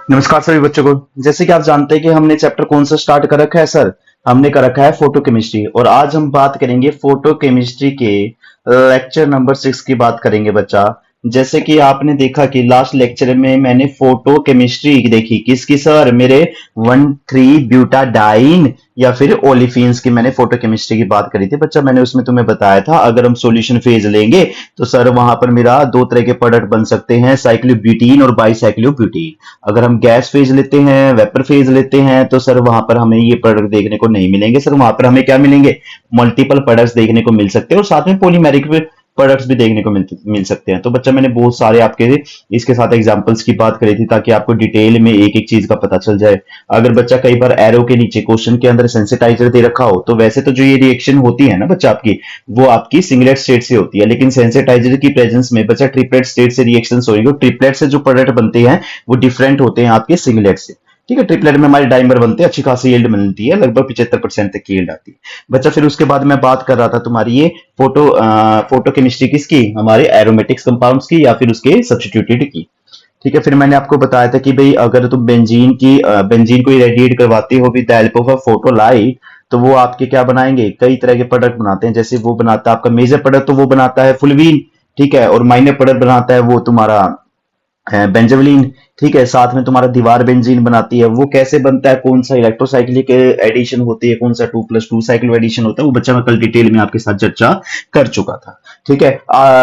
नमस्कार सभी बच्चों को। जैसे कि आप जानते हैं कि हमने चैप्टर कौन सा स्टार्ट कर रखा है सर। हमने कर रखा है फोटो केमिस्ट्री और आज हम बात करेंगे फोटो केमिस्ट्री के लेक्चर नंबर 6 की बात करेंगे बच्चा। जैसे कि आपने देखा कि लास्ट लेक्चर में मैंने फोटो केमिस्ट्री देखी किसकी सर, मेरे 1,3-ब्यूटाडाइन या फिर ओलिफिन्स की मैंने फोटो केमिस्ट्री की बात करी थी बच्चा। मैंने उसमें तुम्हें बताया था अगर हम सॉल्यूशन फेज लेंगे तो सर वहां पर मेरा दो तरह के प्रोडक्ट बन सकते हैं, साइक्लोब्यूटीन और बाईसाइक्लोब्यूटीन। अगर हम गैस फेज लेते हैं, वेपर फेज लेते हैं तो सर वहां पर हमें ये प्रोडक्ट देखने को नहीं मिलेंगे सर। वहां पर हमें क्या मिलेंगे, मल्टीपल प्रोडक्ट्स देखने को मिल सकते हैं और साथ में पॉलीमेरिक प्रोडक्ट्स भी देखने को मिल सकते हैं। तो बच्चा मैंने बहुत सारे आपके इसके साथ एग्जांपल्स की बात करी थी ताकि आपको डिटेल में एक एक चीज का पता चल जाए। अगर बच्चा कई बार एरो के नीचे क्वेश्चन के अंदर सेंसिटाइजर दे रखा हो तो वैसे तो जो ये रिएक्शन होती है ना बच्चा आपकी, वो आपकी सिंगलेट स्टेट से होती है, लेकिन सेंसिटाइजर की प्रेजेंस में बच्चा ट्रिपलेट स्टेट से रिएक्शन होगी और ट्रिपलेट से जो प्रोडक्ट बनते हैं वो डिफरेंट होते हैं आपके सिंगलेट से। ठीक है, ट्रिपलेट में हमारे डाइमर बनते हैं, अच्छी खासी यील्ड मिलती है, लगभग 75% तक की यील्ड आती है बच्चा। फिर उसके बाद मैं बात कर रहा था तुम्हारी ये फोटो केमिस्ट्री किसकी, हमारे एरोमेटिक्स कंपाउंड्स की या फिर उसके सब्स्टिट्यूटेड की। ठीक है, फिर मैंने आपको बताया था कि भाई अगर तुम बेंजीन को इरेडिएट करवाते हो with the help of a photo light तो वो आपके क्या बनाएंगे, कई तरह के प्रोडक्ट बनाते हैं। जैसे वो बनाता है आपका मेजर प्रोडक्ट तो वो बनाता है फुलवीन, ठीक है, और माइनर प्रोडक्ट बनाता है वो तुम्हारा बेंजाविलीन। ठीक है, साथ में तुम्हारा दीवार बेंजीन बनाती है। वो कैसे बनता है, कौन सा इलेक्ट्रोसाइक्लिक एडिशन होती है, कौन सा 2+2 साइक्लो एडिशन होता है, वो बच्चा मैं कल डिटेल में आपके साथ चर्चा कर चुका था। ठीक है,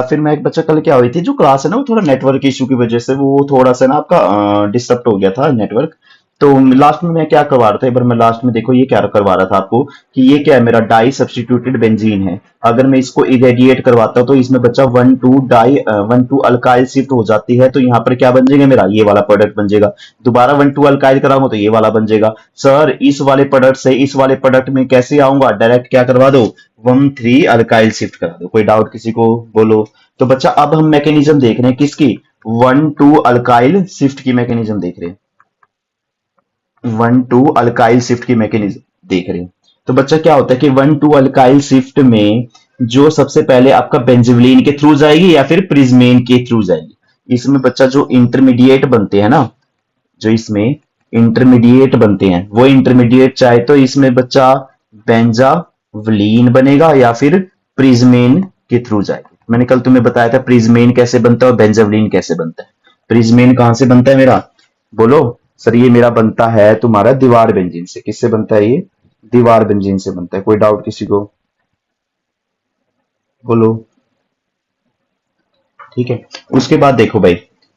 फिर मैं एक बच्चा कल क्या हुई थी, जो क्लास है ना वो थोड़ा नेटवर्क इशू की वजह से वो थोड़ा सा ना आपका डिस्टर्ब हो गया था नेटवर्क। तो लास्ट में मैं क्या करवा रहा था, एक बार मैं लास्ट में देखो ये क्या करवा रहा था आपको कि ये क्या है, मेरा डाई सब्स्टिट्यूटेड बेंजीन है। अगर मैं इसको इरेडिएट करवाता हूं तो इसमें बच्चा 1,2 अल्काइल शिफ्ट हो जाती है, तो यहाँ पर क्या बन जाएगा, मेरा ये वाला प्रोडक्ट बन जाएगा। दोबारा 1,2 अल्काइल कराऊंगा तो ये वाला बन जाएगा। सर इस वाले प्रोडक्ट से इस वाले प्रोडक्ट में कैसे आऊंगा, डायरेक्ट क्या करवा दो, 1,3 अल्काइल शिफ्ट करा दो। कोई डाउट किसी को, बोलो। तो बच्चा अब हम मैकेनिज्म देख रहे हैं किसकी, 1,2 अल्काइल शिफ्ट की मैकेनिज्म देख रहे हैं। 1,2 अल्काइल शिफ्ट की मैकेनिज्म देख रहे हैं। तो बच्चा क्या होता है कि 1,2 अल्काइल शिफ्ट में जो सबसे पहले आपका बेंजोलिन के थ्रू जाएगी या फिर प्रिज्मेन के थ्रू जाएगी। इसमें बच्चा जो इंटरमीडिएट बनते हैं ना, जो इसमें इंटरमीडिएट बनते हैं वो इंटरमीडिएट चाहे तो इसमें बच्चा बेंजाविलीन बनेगा या फिर प्रिज्मेन के थ्रू जाएगी। मैंने कल तुम्हें बताया था प्रिज्मेन कैसे बनता है और बेंजाविलीन कैसे बनता है। प्रिज्मेन कहां से बनता है मेरा, बोलो। सर ये मेरा बनता है तुम्हारा दीवार बेंजीन से। किससे बनता है ये, दीवार बेंजीन से बनता है। कोई डाउट किसी को, बोलो। ठीक है, उसके बाद देखो भाई,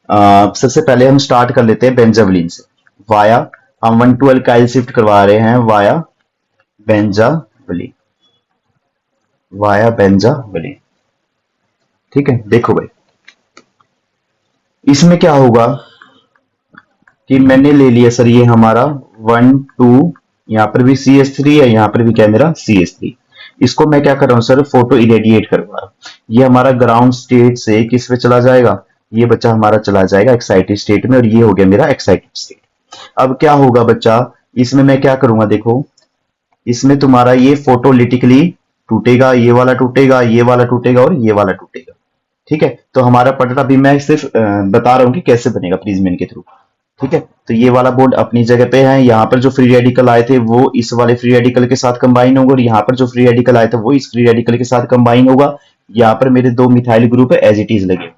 सबसे पहले हम स्टार्ट कर लेते हैं बेंजाविलीन से। वाया हम 1,2 अल्काइल शिफ्ट करवा रहे हैं वाया बेंजाविलीन, वाया बेंजाविलीन। ठीक है, देखो भाई इसमें क्या होगा कि मैंने ले लिया सर ये हमारा 1,2, यहाँ पर भी CH3 है, यहाँ पर भी क्या है मेरा CH3। इसको मैं क्या कर रहा हूँ सर, फोटो इरेडिएट करवा रहा हूँ। ये हमारा ग्राउंड स्टेट से किस में चला जाएगा, ये बच्चा हमारा चला जाएगा एक्साइटेड स्टेट में, और ये हो गया मेरा एक्साइटेड स्टेट। अब क्या होगा बच्चा, इसमें मैं क्या करूंगा, देखो इसमें तुम्हारा ये फोटोलिटिकली टूटेगा, ये वाला टूटेगा, ये वाला टूटेगा और ये वाला टूटेगा। ठीक है, तो हमारा पटल अभी मैं सिर्फ बता रहा हूँ कि कैसे बनेगा प्रिज्मेन के थ्रू। ठीक है, तो ये वाला बॉन्ड अपनी जगह पे है। यहाँ पर जो फ्री रेडिकल आए थे वो इस वाले फ्री रेडिकल के साथ कंबाइन होगा और यहाँ पर जो फ्री रेडिकल आए थे वो इस फ्री रेडिकल के साथ कंबाइन होगा। यहाँ पर मेरे दो मिथाइल ग्रुप है एज इट इज लगे हुए।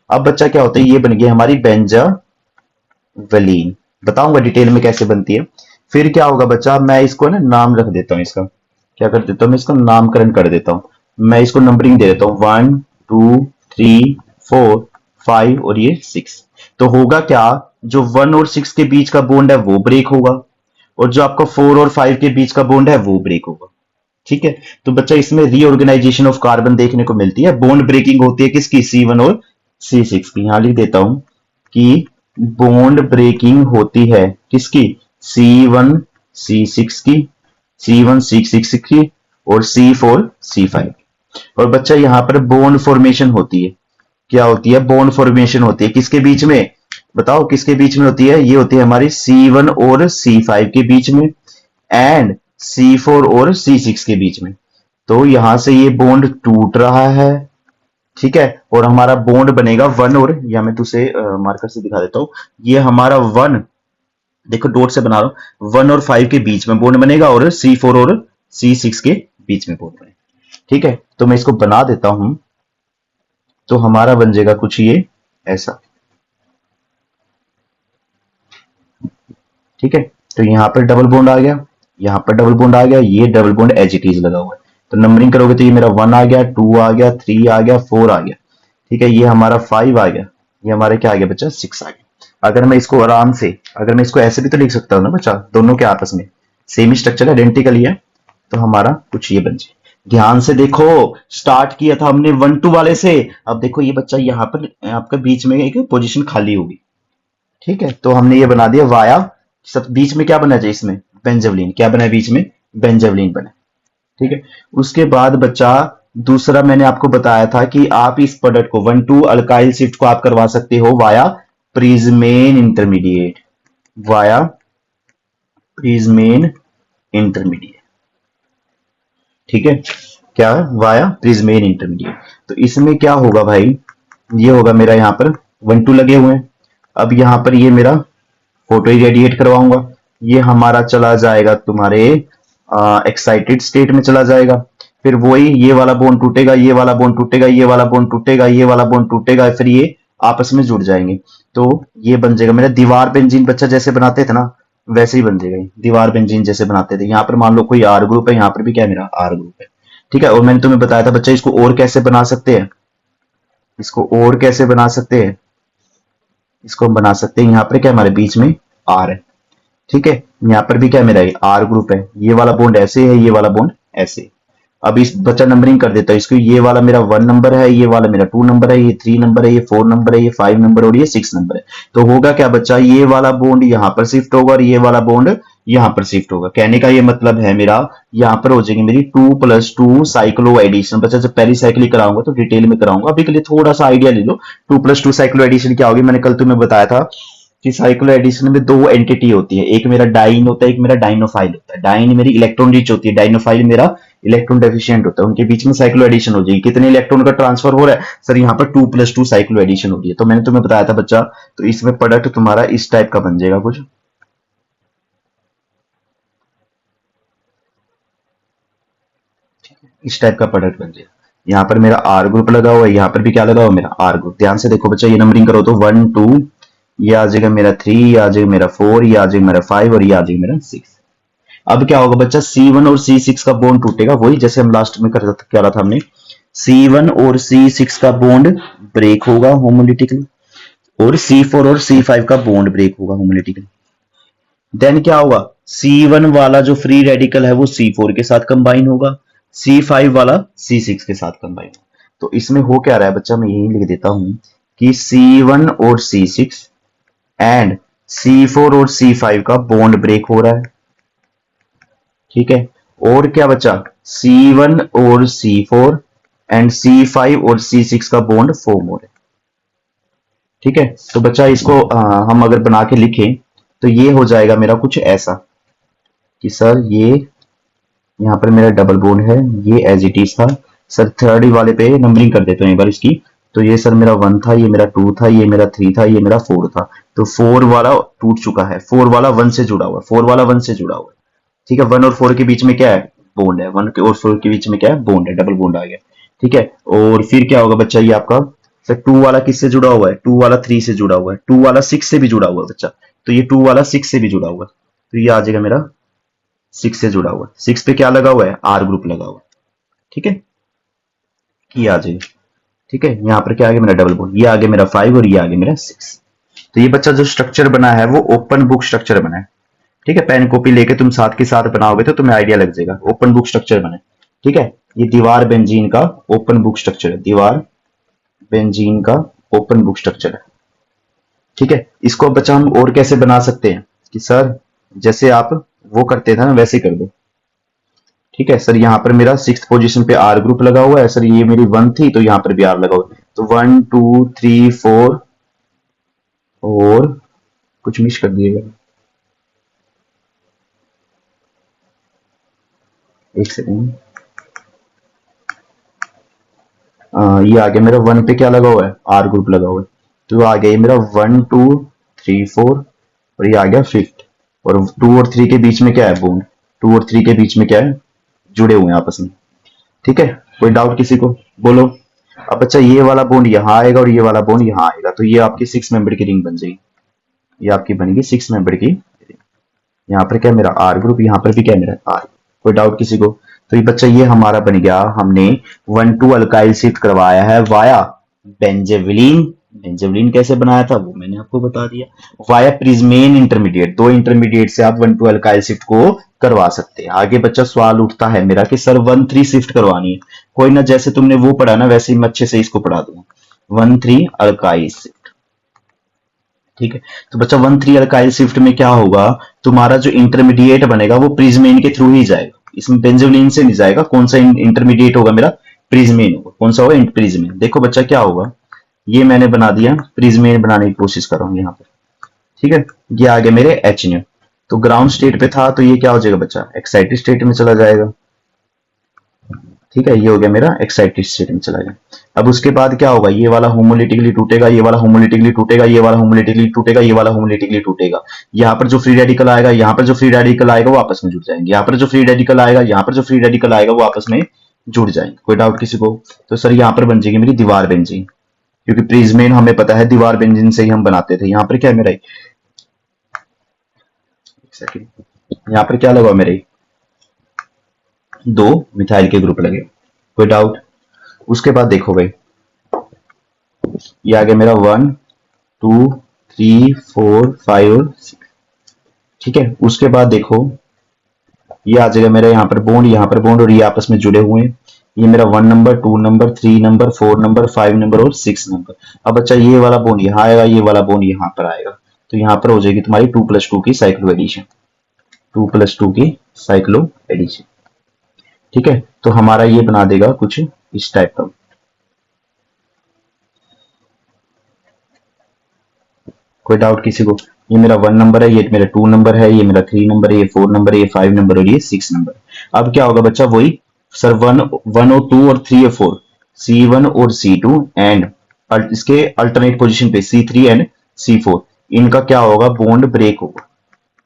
अब बच्चा क्या होता है, ये बन गई हमारी बेंजाविलीन। बताऊंगा डिटेल में कैसे बनती है। फिर क्या होगा बच्चा, मैं इसको ना नाम रख देता हूँ, इसका क्या कर देता हूँ, मैं इसको नामकरण कर देता हूँ। मैं इसको नंबरिंग दे देता हूँ 1, 2, 3, 4, 5 और ये 6। तो होगा क्या, जो 1 और 6 के बीच का बॉन्ड है वो ब्रेक होगा और जो आपका 4 और 5 के बीच का बॉन्ड है वो ब्रेक होगा। ठीक है, तो बच्चा इसमें रीऑर्गेनाइजेशन ऑफ कार्बन देखने को मिलती है। बॉन्ड ब्रेकिंग होती है किसकी, C1 और C6 की। यहां लिख देता हूं कि बॉन्ड ब्रेकिंग होती है किसकी, C1 C6 की, C1 C6 की और C4 C5। और बच्चा यहां पर बॉन्ड फॉर्मेशन होती है, क्या होती है, बॉन्ड फॉर्मेशन होती है किसके बीच में, बताओ किसके बीच में होती है, ये होती है हमारी C1 और C5 के बीच में एंड C4 और C6 के बीच में। तो यहां से ये बॉन्ड टूट रहा है। ठीक है, और हमारा बॉन्ड बनेगा 1 और, या मैं तुझे मार्कर से दिखा देता हूं, ये हमारा 1 देखो डॉट से बना रहा हूं, 1 और 5 के बीच में बॉन्ड बनेगा और C4 और C6 के बीच में बॉन्ड बनेगा। ठीक है, तो मैं इसको बना देता हूं, तो हमारा बन जाएगा कुछ ये ऐसा। ठीक है, तो यहाँ पर डबल बॉन्ड आ गया, यहाँ पर डबल बॉन्ड आ गया, ये double bond as it is लगा हुआ है। तो नंबरिंग करोगे तो ये मेरा 1 आ गया, 2 आ गया, 3 आ गया, 4 आ गया। ठीक है, ये हमारा 5 आ गया, ये हमारे क्या आ गया बच्चा 6 आ गया। अगर मैं इसको आराम से, अगर मैं इसको ऐसे भी तो लिख सकता हूँ ना बच्चा, दोनों के आपस में सेम स्ट्रक्चर आइडेंटिकल ही है, तो हमारा कुछ ये बन जाए। ध्यान से देखो, स्टार्ट किया था हमने 1 2 वाले से, अब देखो ये बच्चा यहाँ पर आपका बीच में एक पोजीशन खाली होगी। ठीक है, तो हमने ये बना दिया वाया, सब बीच में क्या बना चाहिए इसमें, बेंजाविलीन। क्या बना है बीच में, बेंजाविलीन बना। ठीक है, उसके बाद बच्चा दूसरा मैंने आपको बताया था कि आप इस प्रोडक्ट को 1 2 अल्काइल शिफ्ट को आप करवा सकते हो वाया प्रिज्मेन इंटरमीडिएट, वाया प्रिज्मेन इंटरमीडिएट। ठीक है, क्या वाया प्रिज्मेन इंटरमीडिएट। तो इसमें क्या होगा भाई, ये होगा मेरा यहाँ पर 1 2 लगे हुए हैं। अब यहाँ पर ये मेरा फोटो रेडिएट करवाऊंगा, ये हमारा चला जाएगा तुम्हारे एक्साइटेड स्टेट में चला जाएगा। फिर वही ये वाला बॉन्ड टूटेगा, ये वाला बॉन्ड टूटेगा, ये वाला बॉन्ड टूटेगा, ये वाला बॉन्ड टूटेगा, फिर ये आपस में जुड़ जाएंगे। तो ये बन जाएगा मेरा दीवार बेंजीन बच्चा जैसे बनाते थे ना, वैसे ही बन जाएगा ये दीवार बेंजीन जैसे बनाते थे। यहाँ पर मान लो कोई आर ग्रुप है, यहाँ पर भी क्या है मेरा आर ग्रुप है। ठीक है, और मैंने तुम्हें बताया था बच्चा इसको और कैसे बना सकते हैं, इसको और कैसे बना सकते हैं, इसको हम बना सकते हैं, यहाँ पर क्या हमारे बीच में आर है। ठीक है, यहाँ पर भी क्या मेरा आर ग्रुप है, ये वाला बॉन्ड ऐसे है, ये वाला बॉन्ड ऐसे। अब इस बच्चा नंबरिंग कर देता है इसको, ये वाला मेरा 1 नंबर है, ये वाला मेरा 2 नंबर है, ये 3 नंबर है, ये 4 नंबर है, ये 5 नंबर और ये 6 नंबर है। तो होगा क्या बच्चा, ये वाला बॉन्ड यहाँ पर शिफ्ट होगा और ये वाला बॉन्ड यहाँ पर शिफ्ट होगा। कहने का ये मतलब है मेरा, यहाँ पर हो जाएगी मेरी 2+2 साइक्लो एडिशन। बच्चा जब पहली साइकिल कराऊंगा तो डिटेल में कराऊंगा, अभी के लिए थोड़ा सा आइडिया ले लो। 2+2 साइक्लो एडिशन क्या होगी, मैंने कल तुम्हें बताया था कि साइक्लो एडिशन में दो एंटिटी होती है, एक मेरा डाइन होता है, एक मेरा डाइनोफाइल होता है। डाइन मेरी इलेक्ट्रॉन रिच होती है, डाइनोफाइल मेरा इलेक्ट्रॉन डेफिशिएंट होता है। उनके बीच में साइक्लो एडिशन हो जाएगी। कितने इलेक्ट्रॉन का ट्रांसफर हो रहा है सर, यहाँ पर 2+2 साइक्लो एडिशन हो रही है। तो मैंने तुम्हें बताया था बच्चा, तो इसमें प्रोडक्ट तुम्हारा इस टाइप का बन जाएगा कुछ। इस टाइप का प्रोडक्ट बन जाएगा। यहाँ पर मेरा आर ग्रुप लगा हुआ है, यहाँ पर भी क्या लगा हुआ है मेरा आर ग्रुप। ध्यान से देखो बच्चा, ये नंबरिंग करो तो 1 2, ये आ जाएगा मेरा 3, ये आ जाएगा मेरा 4, ये आ जाएगा मेरा 5 और ये आ जाएगा मेरा 6। अब क्या होगा बच्चा, C1 और C6 का बॉन्ड टूटेगा, वही जैसे हम लास्ट में कर क्या रहा था हमने, C1 और C6 का बॉन्ड ब्रेक होगा होमोलिटिकली, और C4 और C5 का बॉन्ड ब्रेक होगा होमोलिटिकली। देन क्या होगा, C1 वाला जो फ्री रेडिकल है वो C4 के साथ कंबाइन होगा, C5 वाला C6 के साथ कंबाइन होगा। तो इसमें हो क्या रहा है बच्चा, मैं यही लिख देता हूं कि C1 और C6 एंड C4 और C5 का बॉन्ड ब्रेक हो रहा है। ठीक है, और क्या बचा, C1 और C4 एंड C5 और C6 का बॉन्ड फॉर्म हो रहा है। ठीक है, तो बच्चा इसको हम अगर बना के लिखें तो ये हो जाएगा मेरा कुछ ऐसा कि सर ये यहाँ पर मेरा डबल बॉन्ड है, ये एज इट इज था। सर थर्ड वाले पे नंबरिंग कर देते हैं एक बार इसकी। तो ये सर मेरा 1 था, ये मेरा 2 था, ये मेरा 3 था, ये मेरा 4 था। तो 4 वाला टूट चुका है, 4 वाला 1 से जुड़ा हुआ है, 4 वाला 1 से जुड़ा हुआ है। ठीक है, 1 और 4 के बीच में क्या है, बॉन्ड है। 1 और 4 के बीच में क्या है, बॉन्ड है, डबल बॉन्ड आ गया। ठीक है, और फिर क्या होगा बच्चा, ये आपका सर 2 वाला किससे जुड़ा हुआ है, 2 वाला 3 से जुड़ा हुआ है, 2 वाला 6 से भी जुड़ा हुआ है बच्चा। तो ये 2 वाला 6 से भी जुड़ा हुआ है, तो ये आ जाएगा मेरा 6 से जुड़ा हुआ है। 6 पे क्या लगा हुआ है, आर ग्रुप लगा हुआ है। ठीक है, ये आ जाएगा। ठीक है, यहाँ पर क्या आ गया मेरा डबल बॉन्ड, ये आ गया मेरा 5 और ये आ गया मेरा 6। तो ये बच्चा जो स्ट्रक्चर बना है वो ओपन बुक स्ट्रक्चर बना है। ठीक है, पेन कॉपी लेके तुम साथ के साथ बनाओगे तो तुम्हें आइडिया लग जाएगा, ओपन बुक स्ट्रक्चर बना है। ठीक है, ये दीवार बेंजीन का ओपन बुक स्ट्रक्चर है, दीवार बेंजीन का ओपन बुक स्ट्रक्चर है। ठीक है, इसको बच्चा हम और कैसे बना सकते हैं कि सर जैसे आप वो करते थे ना वैसे कर दो। ठीक है सर, यहाँ पर मेरा 6th पोजीशन पे आर ग्रुप लगा हुआ है। सर ये मेरी 1 थी तो यहाँ पर भी आर लगा हुआ है, तो 1 2 3 4 और कुछ मिस कर दिएगा, एक सेकेंड। ये आ गया मेरा 1 पे क्या लगा हुआ है, आर ग्रुप लगा हुआ है। तो आ गया ये मेरा 1 2 3 4 और ये आ गया 5th। और 2 और 3 के बीच में क्या है, बॉन्ड। 2 और 3 के बीच में क्या है, जुड़े हुए हैं आपस में। ठीक है, कोई डाउट किसी को, बोलो। अब बच्चा ये वाला बॉन्ड यहाँ आएगा और ये वाला बॉन्ड यहाँ आएगा, तो ये आपकी 6 मेंबर की रिंग बन जाएगी। ये आपकी बनेगी 6 मेंबर की। यहाँ पर क्या मेरा आर ग्रुप, यहाँ पर भी क्या मेरा आर। कोई डाउट किसी को। तो ये बच्चा ये हमारा बन गया, हमने 1,2 अल्काइल शिफ्ट करवाया है वाया बेंजेविलीन। बेंजेविलीन कैसे बनाया था वो मैंने आपको बता दिया। वाया प्रिज्मेन इंटरमीडिएट, 2 इंटरमीडिएट से आप 1,2 अल्काइल शिफ्ट को करवा सकते हैं। आगे बच्चा सवाल उठता है मेरा कि सर 1,3 शिफ्ट करवानी है। कोई ना, जैसे तुमने वो पढ़ा ना वैसे ही मैं अच्छे से इसको पढ़ा दूंगा। 1,3 अल्काइल शिफ्ट, ठीक है। तो बच्चा 1,3 अल्काइल शिफ्ट में क्या होगा, तुम्हारा जो इंटरमीडिएट बनेगा वो प्रिज्मेन के थ्रू ही जाएगा, इसमें बेंजोलिन से नहीं जाएगा। कौन सा इंटरमीडिएट होगा मेरा, प्रिज्मेन होगा। कौन सा होगा, प्रिज्मेन। देखो बच्चा क्या होगा, ये मैंने बना दिया, प्रिज्मेन बनाने की कोशिश कर रहा हूं यहाँ पे। ठीक है, ये आ गया मेरे एच न्यू। तो ग्राउंड स्टेट पे था, तो ये क्या हो जाएगा बच्चा, एक्साइटेड स्टेट में चला जाएगा। ठीक है, ये हो गया मेरा एक्साइटेड स्टेट में चला गया। अब उसके बाद क्या होगा, ये वाला होमोलिटिकली टूटेगा, ये वाला होमोलिटिकली टूटेगा, ये वाला होमोलिटिकली टूटेगा, ये वाला होमोलिटिकली टूटेगा। यहाँ पर जो फ्री रेडिकल आएगा, यहाँ पर जो फ्री रेडिकल आएगा वो आपस में जुड़ जाएंगे। यहाँ पर जो फ्री रेडिकल आएगा, यहाँ पर जो फ्री रेडिकल आएगा वो आपस में जुड़ जाएंगे। कोई डाउट किसी को। तो सर यहाँ पर बन जाएगी मेरी दीवार बेंजीन, क्योंकि प्रिज्मेन हमें पता है दीवार बेंजीन से ही हम बनाते थे। यहाँ पर क्या है मेरा, यहाँ पर क्या लगा मेरे, 2 मिथाइल के ग्रुप लगे। कोई डाउट। उसके बाद देखो भाई, ये आ गया मेरा 1 2 3 4 5 और 6। ठीक है, उसके बाद देखो ये आ जाएगा मेरा यहाँ पर बॉन्ड, यहाँ पर बॉन्ड, और ये आपस में जुड़े हुए हैं। ये मेरा 1 number 2 number 3 number 4 number 5 number और 6 नंबर। अब अच्छा ये वाला बॉन्ड यहाँ आएगा, ये वाला बॉन्ड यहाँ पर आएगा, तो यहाँ पर हो जाएगी तुम्हारी 2+2 की साइक्लो एडिशन। 2+2 की साइक्लो एडिशन। ठीक है, तो हमारा ये बना देगा कुछ इस टाइप का। कोई डाउट किसी को। ये मेरा 1 नंबर है, ये मेरा 2 नंबर है, ये मेरा 3 नंबर है, ये 4 नंबर है, ये 5 नंबर और ये 6 नंबर। अब क्या होगा बच्चा, वही सर 1 और 2 और 3 और 4, C1 और C2 एंड इसके अल्टरनेट पोजीशन पे C3 एंड C4, इनका क्या होगा, बॉन्ड ब्रेक होगा।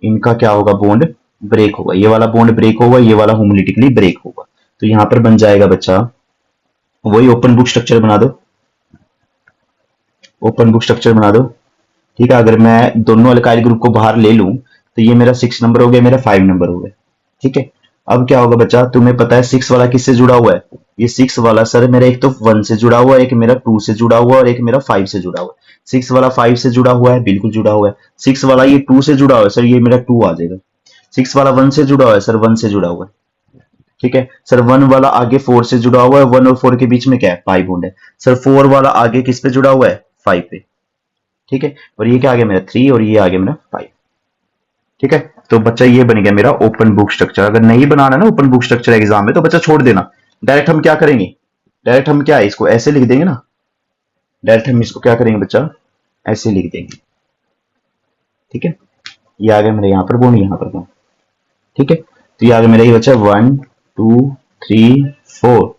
इनका क्या होगा, बॉन्ड ब्रेक होगा। ये वाला बॉन्ड ब्रेक होगा, ये वाला होमोलिटिकली ब्रेक होगा। तो यहां पर बन जाएगा बच्चा, वही ओपन बुक स्ट्रक्चर बना दो, ओपन बुक स्ट्रक्चर बना दो। ठीक है, अगर मैं दोनों अल्काइल ग्रुप को बाहर ले लूं तो ये मेरा 6 नंबर हो गया, मेरा 5 नंबर हो गया। ठीक है, अब क्या होगा बच्चा, तुम्हें पता है 6 वाला किससे जुड़ा हुआ है, ये 6 वाला सर मेरा एक तो 1 से जुड़ा हुआ है, एक मेरा 2 से जुड़ा हुआ है और एक मेरा 5 से जुड़ा हुआ है। 6 वाला 5 से जुड़ा हुआ है, बिल्कुल जुड़ा हुआ है। 6 वाला ये 2 से जुड़ा हुआ है, सर ये मेरा 2 आ जाएगा। 6 वाला 1 से जुड़ा हुआ है, सर 1 से जुड़ा हुआ है। ठीक है सर, 1 वाला आगे 4 से जुड़ा हुआ है, 1 और 4 के बीच में क्या है, 5 बॉन्ड है। सर 4 वाला आगे किस पे जुड़ा हुआ है, 5 पे। ठीक है, और ये क्या आ गया मेरा 3 और ये आ गया मेरा 5। ठीक है, तो बच्चा ये बन गया मेरा ओपन बुक स्ट्रक्चर। अगर नहीं बनाना ना ओपन बुक स्ट्रक्चर एग्जाम में तो बच्चा छोड़ देना। डायरेक्ट हम क्या करेंगे, डायरेक्ट हम क्या है, इसको ऐसे लिख देंगे ना, डायरेक्ट हम इसको क्या करेंगे बच्चा, ऐसे लिख देंगे। ठीक है, ये आ गया मेरे यहाँ पर बॉन्ड, यहाँ पर बॉन्ड। ठीक है, तो ये आ गया मेरा ये बच्चा 1 2 3 4,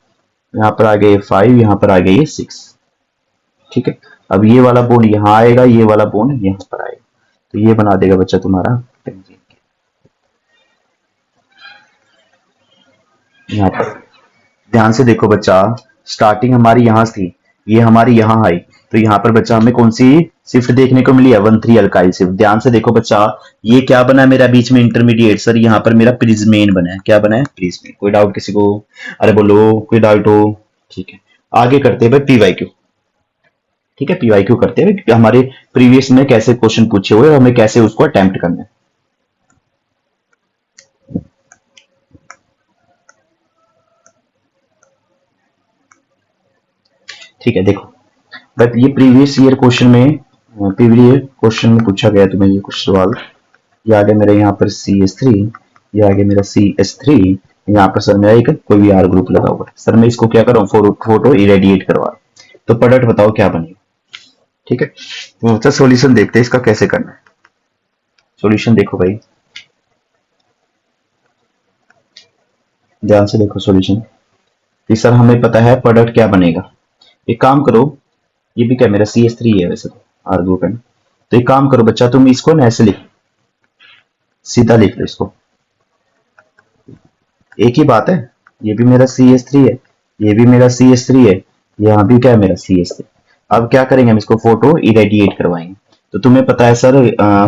यहाँ पर आ गया 5, यहाँ पर आ गया ये 6। ठीक है, अब ये वाला बॉन्ड यहाँ आएगा, ये वाला बॉन्ड यहाँ पर आएगा, तो ये बना देगा बच्चा तुम्हारा बेंजीन। यहाँ पर ध्यान से देखो बच्चा, स्टार्टिंग हमारी यहाँ थी, ये हमारी यहाँ आई, तो यहाँ पर बच्चा हमें कौन सी शिफ्ट देखने को मिली है, 1,3 अल्काइल शिफ्ट। ध्यान से देखो बच्चा, ये क्या बना है मेरा बीच में इंटरमीडिएट, सर यहाँ पर मेरा प्रिज्मेन बना है। क्या बना है, प्रिज्मेन। कोई डाउट किसी को, अरे बोलो कोई डाउट हो। ठीक है, आगे करते हैं भाई पीवाईक्यू। ठीक है, पीवाईक्यू करते हैं कि हमारे प्रीवियस में कैसे क्वेश्चन पूछे हुए और हमें कैसे उसको अटेम्प्ट करना है। ठीक है, देखो बट ये प्रीवियस ईयर क्वेश्चन में, प्रीवियस क्वेश्चन में पूछा गया तुम्हें ये कुछ सवाल। ये आ गया मेरे यहाँ पर CH3, ये आ गया मेरा CH3, यहाँ पर सर मेरा एक कोई भी आर ग्रुप लगा हुआ है। सर मैं इसको क्या कर रहा हूँ, फोटो इरेडिएट करवा, तो प्रोडक्ट बताओ क्या बनेगा। ठीक है, तो अच्छा सॉल्यूशन देखते हैं इसका कैसे करना है। सॉल्यूशन देखो भाई, ध्यान से देखो सॉल्यूशन। सर हमें पता है प्रोडक्ट क्या बनेगा। एक काम करो, ये भी क्या मेरा CH3 है वैसे तो आर ग्रुप है ना, तो एक काम करो बच्चा, तुम इसको ना ऐसे लिख, सीधा लिख लो इसको, एक ही बात है। ये भी मेरा CH3 है, ये भी मेरा CH3 है, यहाँ भी क्या है मेरा CH3। अब क्या करेंगे, हम इसको फोटो इरेडिएट करवाएंगे। तो तुम्हें पता है सर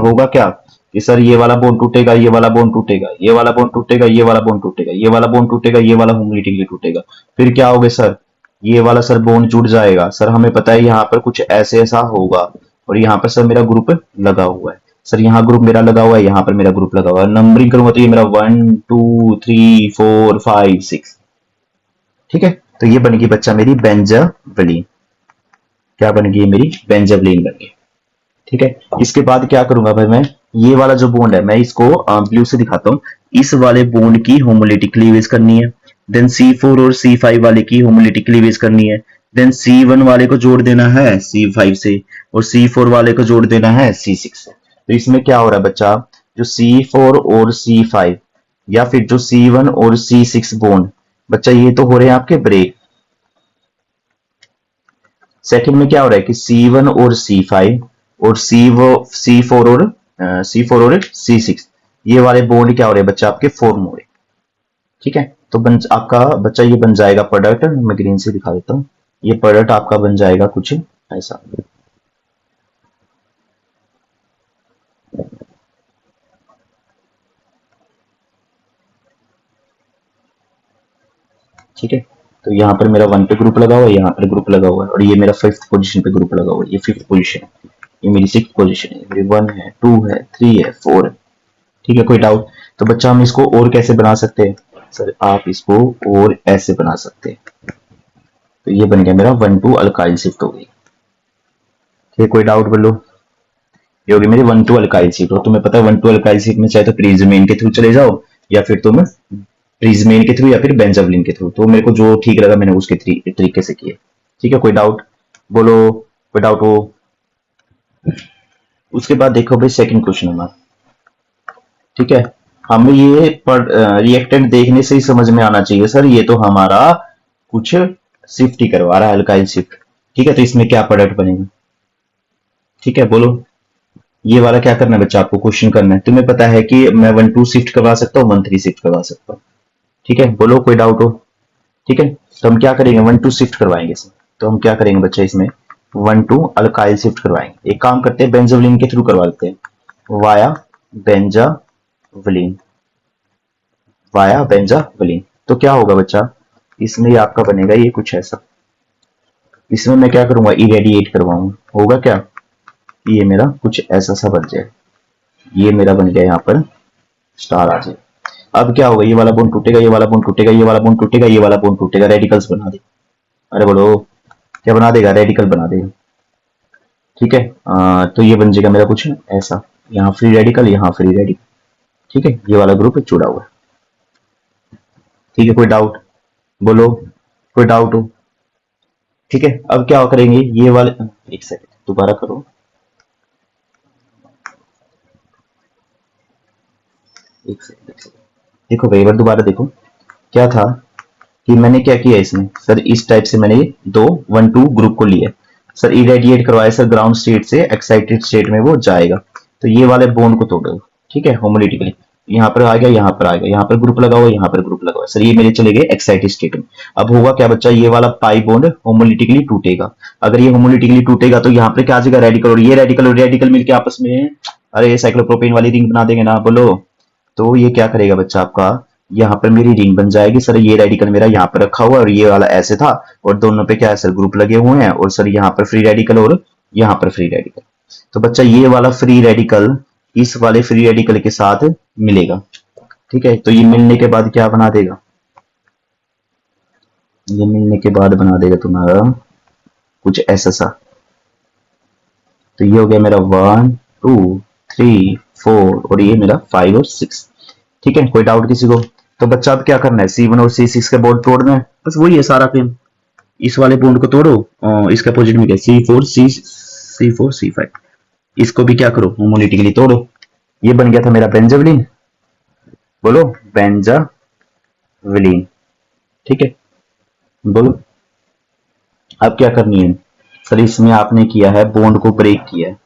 होगा क्या कि सर ये वाला बॉन्ड टूटेगा, ये वाला बॉन्ड टूटेगा, ये वाला बॉन्ड टूटेगा, ये वाला बॉन्ड टूटेगा, ये वाला बॉन्ड टूटेगा, ये वाला होमोलिटिकली टूटेगा। फिर क्या होगा सर, ये वाला सर बॉन्ड जुड़ जाएगा। सर हमें पता है यहाँ पर कुछ ऐसे ऐसा होगा, और यहाँ पर सर मेरा ग्रुप लगा हुआ है। सर यहाँ ग्रुप मेरा लगा हुआ है, यहाँ पर मेरा ग्रुप लगा हुआ है। नंबरिंग करूंगा तो ये मेरा 1 2 3 4 5 6। ठीक है, तो ये बन गई बच्चा मेरी बेंजाविलीन। क्या बन गई मेरी बेंजाविलीन बन गई। ठीक है, इसके बाद क्या करूंगा भाई, मैं ये वाला जो बॉन्ड है मैं इसको ब्लू से दिखाता हूँ। इस वाले बॉन्ड की होमोलिटिक क्लीवेज करनी है, देन C4 और C5 वाले की होमोलिटिक क्लीवेज करनी है, देन C1 वाले को जोड़ देना है C5 से, और C4 वाले को जोड़ देना है C6 से। तो इसमें क्या हो रहा है बच्चा, जो C4 और C5 या फिर जो C1 और C6 बॉन्ड, बच्चा ये तो हो रहे हैं आपके ब्रेक। सेकंड में क्या हो रहा है कि C1 और C5 और C4 और C6, ये वाले बॉन्ड क्या हो रहे हैं बच्चा आपके फॉर्म हो रहे हैं। ठीक है, तो आपका बच्चा ये बन जाएगा प्रोडक्ट, मैं ग्रीन से दिखा देता हूँ। ये प्रोडक्ट आपका बन जाएगा कुछ ऐसा। ठीक है, तो यहाँ पर मेरा 1 पे ग्रुप लगा हुआ है, यहाँ पर ग्रुप लगा हुआ है, और ये मेरा 5th पोजीशन पे ग्रुप लगा हुआ है। ये 5th पोजीशन है, ये मेरी 6th पोजीशन है, मेरी 1 है, 2 है, 3 है, 4 है। ठीक है, कोई डाउट? तो बच्चा हम इसको और कैसे बना सकते हैं सर, आप इसको और ऐसे बना सकते हैं। तो ये बन गया मेरा 1 2 अल्काइल शिफ्ट हो गई। ठीक है, कोई डाउट बोलो? ये होगी मेरी 1 2 अल्काइल शिफ्ट। और तुम्हें पता है 1 2 अल्काइल शिफ्ट में चाहे तो प्रिजमेन के थ्रू चले जाओ, या फिर तुम प्रिजमेन के थ्रू या फिर बेंजाविलीन के थ्रू। तो मेरे को जो ठीक लगा मैंने उसके तरीके से किए। ठीक है, कोई डाउट बोलो? कोई डाउट हो? उसके बाद देखो भाई सेकंड क्वेश्चन हमारा। ठीक है, हमें ये रिएक्टेंट देखने से ही समझ में आना चाहिए सर ये तो हमारा कुछ शिफ्ट ही करवा रहा है, अल्काइल शिफ्ट। ठीक है, तो इसमें क्या प्रोडक्ट बनेगा? ठीक है, बोलो। ये वाला क्या करना है बच्चा, आपको क्वेश्चन करना है। तुम्हें पता है कि मैं 1 2 शिफ्ट करवा सकता हूँ, 1 3 शिफ्ट करवा सकता हूँ। ठीक है, बोलो कोई डाउट हो? ठीक है, तो हम क्या करेंगे, 1 2 शिफ्ट करवाएंगे इसमें। तो हम क्या करेंगे बच्चा, इसमें 1 2 अल्काइल शिफ्ट करवाएंगे। एक काम करते हैं, बेंजाविलीन के थ्रू करवा देते हैं, वाया बेंजाविलीन, वाया बेंजाविलीन। तो क्या होगा बच्चा, इसमें ये आपका बनेगा ये कुछ ऐसा। इसमें मैं क्या करूंगा, इरेडिएट करवाऊंगा। होगा क्या, ये मेरा कुछ ऐसा सा बन जाए। ये मेरा बन गया यहाँ पर स्टार आ जाए। अब क्या होगा, ये वाला बॉन्ड टूटेगा, ये वाला बॉन्ड टूटेगा, ये वाला बॉन्ड टूटेगा, ये वाला बॉन्ड टूटेगा, रेडिकल्स बना दे। अरे बोलो, क्या बना देगा, रेडिकल बना देगा। ठीक है, तो ये बन जाएगा मेरा कुछ ऐसा, यहाँ फ्री रेडिकल, यहाँ फ्री रेडिकल। ठीक है, ये वाला ग्रुप जुड़ा हुआ है। ठीक है, कोई डाउट बोलो? कोई डाउट हो? ठीक है, अब क्या करेंगे, ये वाले, एक सेकंड दोबारा करो। एक सेकंड देखो भाई, एक बार दोबारा देखो। क्या था कि मैंने क्या किया इसमें सर, इस टाइप से मैंने दो 1 2 ग्रुप को लिया सर, इरेडिएट करवाया सर, ग्राउंड स्टेट से एक्साइटेड स्टेट में वो जाएगा। तो ये वाले बॉन्ड को तोड़ो। ठीक है, होमोलिटिकली यहाँ पर आ गया, यहाँ पर आ गया, यहाँ पर ग्रुप लगा हुआ, यहाँ पर ग्रुप लगा हुआ सर, ये मेरे चले गए एक्साइटेड स्टेट में। अब होगा क्या बच्चा, ये वाला पाई बॉन्ड होमोलिटिकली टूटेगा। अगर ये होमोलिटिकली टूटेगा तो यहाँ पर क्या आ जाएगा, रेडिकल, और रेडिकल मिलकर आपस में, अरे साइक्लोप्रोपेन वाली रिंग बना देंगे ना, बोलो। तो ये क्या करेगा बच्चा आपका, यहाँ पर मेरी रिंग बन जाएगी सर। ये रेडिकल मेरा यहाँ पर रखा हुआ है, और ये वाला ऐसे था, और दोनों पे क्या है सर, ग्रुप लगे हुए हैं, और सर यहाँ पर फ्री रेडिकल और यहाँ पर फ्री रेडिकल। तो बच्चा ये वाला फ्री रेडिकल इस वाले फ्री रेडिकल के साथ मिलेगा। ठीक है, तो ये मिलने के बाद क्या बना देगा, ये मिलने के बाद बना देगा तुम्हारा कुछ ऐसा सा। तो ये हो गया मेरा 1 2 3 4, और ये मेरा 5 और 6। ठीक है, कोई डाउट किसी को? तो बच्चा अब क्या करना है, C1 और C6 के बॉन्ड तोड़ना है, बस वही है सारा फिल्म। इस वाले बॉन्ड को तोड़ो, इसके अपोजिट में क्या, C4 C5, इसको भी क्या करो, होमोलिटिकली तोड़ो। ये बन गया था मेरा बेंजाविलीन। बोलो बेंजाविलीन। ठीक है, बोलो। अब क्या करनी है सर, इसमें आपने किया है बॉन्ड को ब्रेक किया है।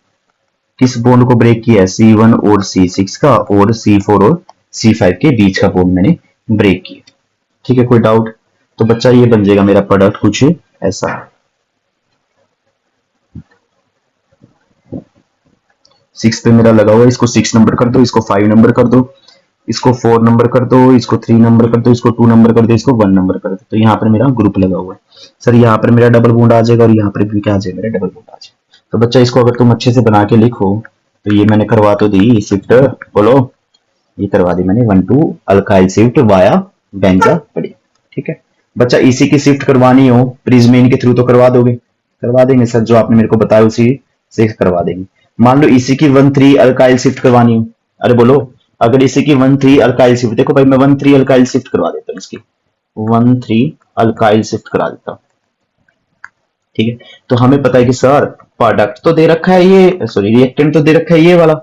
किस बॉन्ड को ब्रेक किया है? C1 और C6 का, और C4 और C5 के बीच का बॉन्ड मैंने ब्रेक किया। ठीक है, कोई डाउट? तो बच्चा ये बन जाएगा मेरा प्रोडक्ट कुछ ऐसा। 6 पे मेरा लगा हुआ है, इसको 6 नंबर कर दो, इसको 5 नंबर कर दो, इसको 4 नंबर कर दो, इसको 3 नंबर कर दो, इसको 2 नंबर कर दो, इसको 1 नंबर कर दो। तो यहाँ पर मेरा ग्रुप लगा हुआ है। सर यहाँ पर मेरा डबल बॉन्ड आ जाएगा और यहाँ पर भी क्या आ जाएगा? मेरा डबल बॉन्ड आ जाएगा। तो बच्चा इसको अगर तुम अच्छे से बना के लिखो, तो ये मैंने करवा तो दी शिफ्ट, बोलो, ये करवा दी मैंने 1,2 अल्काइल शिफ्ट वाया बेंजा। बढ़िया, ठीक है बच्चा। इसी की शिफ्ट करवानी हो प्रिज्मीन के थ्रू तो करवा दोगे? करवा देंगे सर, जो आपने मेरे को बताया उसी से करवा देंगे। मान लो इसी की 1,3 अल्काइल शिफ्ट करवानी हो, अरे बोलो, अगर इसी की 1,3 अल्काइल शिफ्ट, देखो भाई मैं 1,3 अल्काइल शिफ्ट करवा देता हूँ, इसकी 1,3 अल्काइल शिफ्ट करा देता हूँ। ठीक है, तो हमें पता है कि सर प्रोडक्ट तो दे रखा है ये, सॉरी रिएक्टेंट तो दे रखा है ये वाला,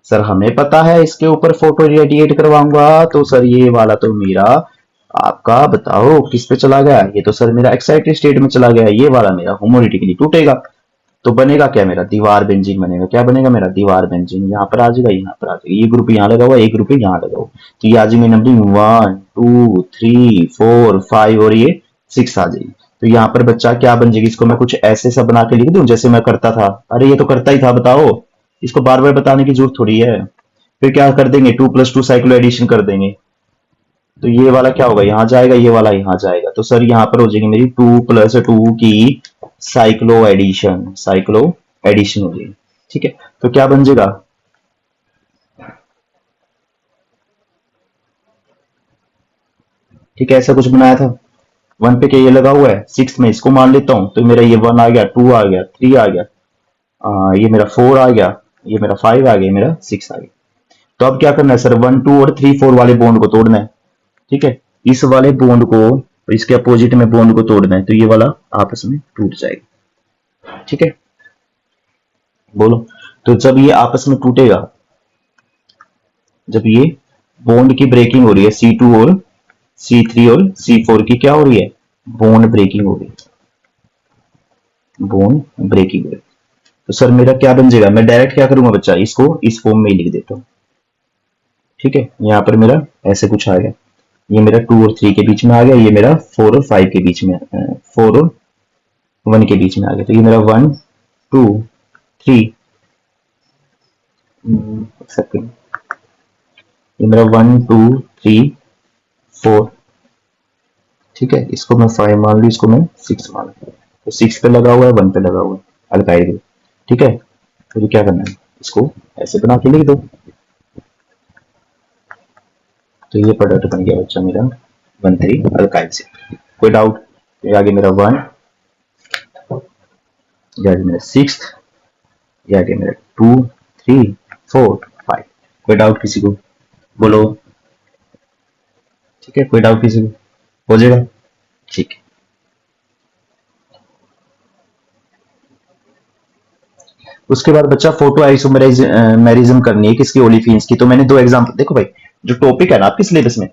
सर हमें पता है इसके ऊपर फोटो रेडिएट करवाऊंगा, तो सर ये वाला तो मेरा आपका बताओ किस पे चला गया? ये तो सर मेरा एक्साइटेड स्टेट में चला गया, ये वाला मेरा होमोलिटिकली टूटेगा। तो बनेगा क्या? मेरा दीवार बेंजीन बनेगा। क्या बनेगा मेरा? दीवार बेंजीन। यहाँ पर आ जाएगा, यहाँ पर आ जाएगा, ये ग्रुप यहाँ लगा हुआ, एक ग्रुप यहाँ लगा हुआ, तो ये आ जाएगी नंबरिंग 1 2 3 4 5 और ये 6 आ जाएगी। तो यहाँ पर बच्चा क्या बन जाएगी? इसको मैं कुछ ऐसे सा बना के लिख दूं जैसे मैं करता था? अरे ये तो करता ही था, बताओ, इसको बार बार बताने की जरूरत थोड़ी है। फिर क्या कर देंगे? 2+2 साइक्लो एडिशन कर देंगे। तो ये वाला क्या होगा? यहाँ जाएगा, ये वाला यहाँ जाएगा, तो सर यहाँ पर हो जाएगी मेरी 2+2 की साइक्लो एडिशन, साइक्लो एडिशन हो जाएगी। ठीक है, तो क्या बन जाएगा? ठीक है, ऐसा कुछ बनाया था। 1 पे क्या ये लगा हुआ है, 6 में इसको मान लेता हूं, तो मेरा ये 1 आ गया, 2 आ गया, 3 आ गया, ये मेरा 4 आ गया, ये मेरा 5 आ गया, मेरा 6 आ गया। तो अब क्या करना है सर? 1 2 और 3 4 वाले बॉन्ड को तोड़ना है। ठीक है, इस वाले बॉन्ड को और इसके अपोजिट में बॉन्ड को तोड़ना है, तो ये वाला आपस में टूट जाएगा। ठीक है, बोलो, तो जब ये आपस में टूटेगा, जब ये बॉन्ड की ब्रेकिंग हो रही है, C2 और C3 और C4 की क्या हो रही है? बॉन्ड ब्रेकिंग हो रही है, बॉन्ड ब्रेकिंग हो रही है। तो सर मेरा क्या बन जाएगा? मैं डायरेक्ट क्या करूंगा बच्चा, इसको इस फॉर्म में ही लिख देता हूं। ठीक है, यहाँ पर मेरा ऐसे कुछ आ गया, ये मेरा 2 और 3 के बीच में आ गया, ये मेरा 4 और 5 के बीच में, 4 और 1 के बीच में आ गया, तो ये मेरा 1 2 3, सेकंड, ये मेरा 1 2 3 4। ठीक है, इसको मैं 5 मान लू, इसको मैं 6 मान लू, तो 6 पे लगा हुआ है, 1 पे लगा हुआ है अल्काइल ग्रुप। ठीक है, तो क्या करना है? इसको ऐसे बना के लिख दो, तो ये प्रोडक्ट बन गया बच्चा मेरा 1,3 अल्काइल से। कोई डाउट? ये आगे मेरा 1, ये आगे मेरा 6, ये आगे मेरा 2 3 4 5। कोई डाउट किसी को? बोलो। ठीक है, कोई डाउट किसी को? हो जाएगा, ठीक है। उसके बाद बच्चा फोटो आइसोमेरिज्म करनी है किसकी? ओलिफिन्स की। तो मैंने 2 एग्जांपल, देखो भाई जो टॉपिक है ना आपके सिलेबस में,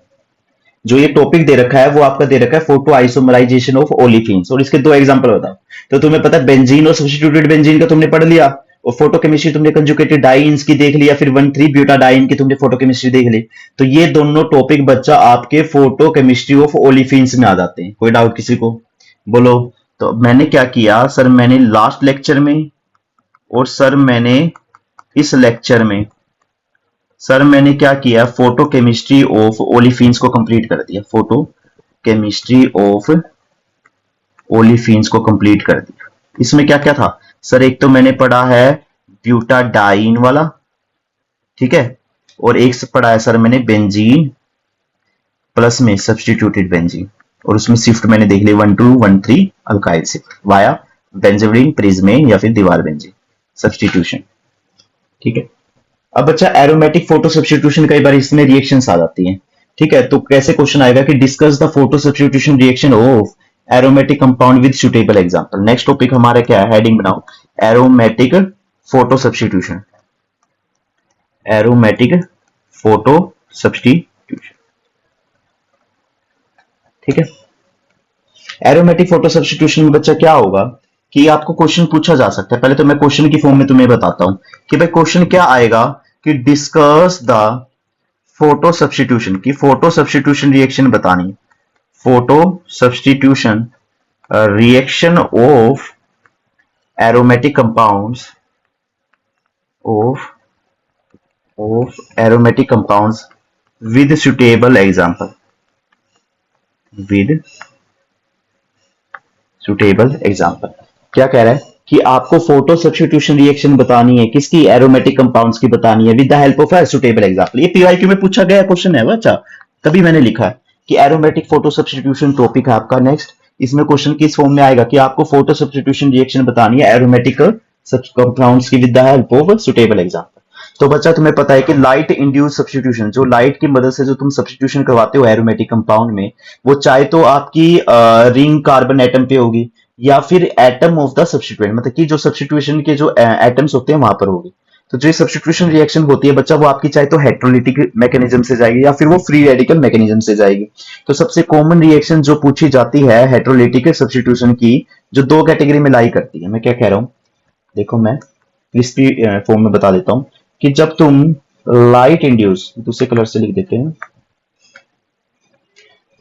जो ये टॉपिक दे रखा है वो आपका दे रखा है फोटो आइसोमराइजेशन ऑफ ओलिफिन्स, और इसके 2 एग्जांपल बताओ। तो तुम्हें पता है बेंजीन और सब्स्टिट्यूटेड बेंजीन का तुमने पढ़ लिया, और फोटो केमिस्ट्री तुमने कंजुगेटेड डाइन्स की देख लिया, फिर 1,3 ब्यूटाडाइन की तुमने फोटो केमिस्ट्री देख ली। तो ये दोनों टॉपिक बच्चा आपके फोटो केमिस्ट्री ऑफ ओलिफिन्स में आ जाते हैं। कोई डाउट किसी को? बोलो। तो मैंने क्या किया सर, मैंने लास्ट लेक्चर में और सर मैंने इस लेक्चर में, सर मैंने क्या किया, फोटो केमिस्ट्री ऑफ ओलिफिन्स को कंप्लीट कर दिया, फोटो केमिस्ट्री ऑफ ओलिफिन्स को कंप्लीट कर दिया। इसमें क्या क्या था सर? एक तो मैंने पढ़ा है ब्यूटाडाइन वाला, ठीक है, और एक से पढ़ा है सर मैंने बेंजीन प्लस में सब्स्टिट्यूटेड बेंजीन, और उसमें शिफ्ट मैंने देख ली 1 2 1 3 अल्काइल शिफ्ट वाया बेंजोडिन प्रिज्मेन या फिर दीवार बेंजीन सब्स्टिट्यूशन। ठीक है, अब बच्चा एरोमेटिक फोटो सब्स्टिट्यूशन, कई बार इसमें रिएक्शंस आ जाती हैं। ठीक है, तो कैसे क्वेश्चन आएगा कि discuss the photo substitution reaction of aromatic compound with suitable example. Next topic हमारा क्या है? हेडिंग बनाओ, aromatic photo substitution, aromatic photo substitution. ठीक है, एरोमेटिक फोटो सब्स्टिट्यूशन में बच्चा क्या होगा कि आपको क्वेश्चन पूछा जा सकता है। पहले तो मैं क्वेश्चन की फॉर्म में तुम्हें बताता हूं कि भाई क्वेश्चन क्या आएगा कि डिस्कस द फोटो सब्स्टिट्यूशन, की फोटो सब्स्टिट्यूशन रिएक्शन बतानी है। Photo substitution reaction of aromatic compounds of aromatic compounds with suitable example, with suitable example। क्या कह रहा है कि आपको फोटो सब्स्टिट्यूशन रिएक्शन बतानी है, किसकी? एरोमेटिक कंपाउंड्स की बतानी है, with the help of a suitable example. ये पीवाईक्यू में पूछा गया क्वेश्चन है बच्चा, तभी मैंने लिखा है कि एरोमेटिक फोटो सब्स्टिट्यूशन टॉपिक है आपका नेक्स्ट। इसमें क्वेश्चन किस फॉर्म में आएगा कि आपको फोटो सब्स्टिट्यूशन रिएक्शन बतानी है एरोमेटिक कंपाउंड्स की with the help of suitable example. तो बच्चा तुम्हें पता है कि लाइट इंड्यूस सब्स्टिट्यूशन, जो लाइट की मदद से जो तुम सब्स्टिट्यूशन करवाते हो एरोमेटिक कंपाउंड में, वो चाहे तो आपकी रिंग कार्बन एटम पे होगी या फिर एटम ऑफ द सब्स्टिट्यूएंट, मतलब कि जो सब्स्टिट्यूशन के जो एटम्स होते हैं वहां पर होगी। तो जो सब्स्टिट्यूशन रिएक्शन होती है बच्चा, वो आपकी चाहे तो हेट्रोलिटिक मैकेनिज्म से जाएगी या फिर वो फ्री रेडिकल मैकेनिज्म से जाएगी। तो सबसे कॉमन रिएक्शन जो पूछी जाती है हेट्रोलिटिक सब्स्टिट्यूशन की, जो दो कैटेगरी में लाई करती है। मैं क्या कह रहा हूं, देखो मैं क्रिस्पी फॉर्म में बता देता हूं कि जब तुम लाइट इंड्यूस, दूसरे कलर से लिख देते हैं,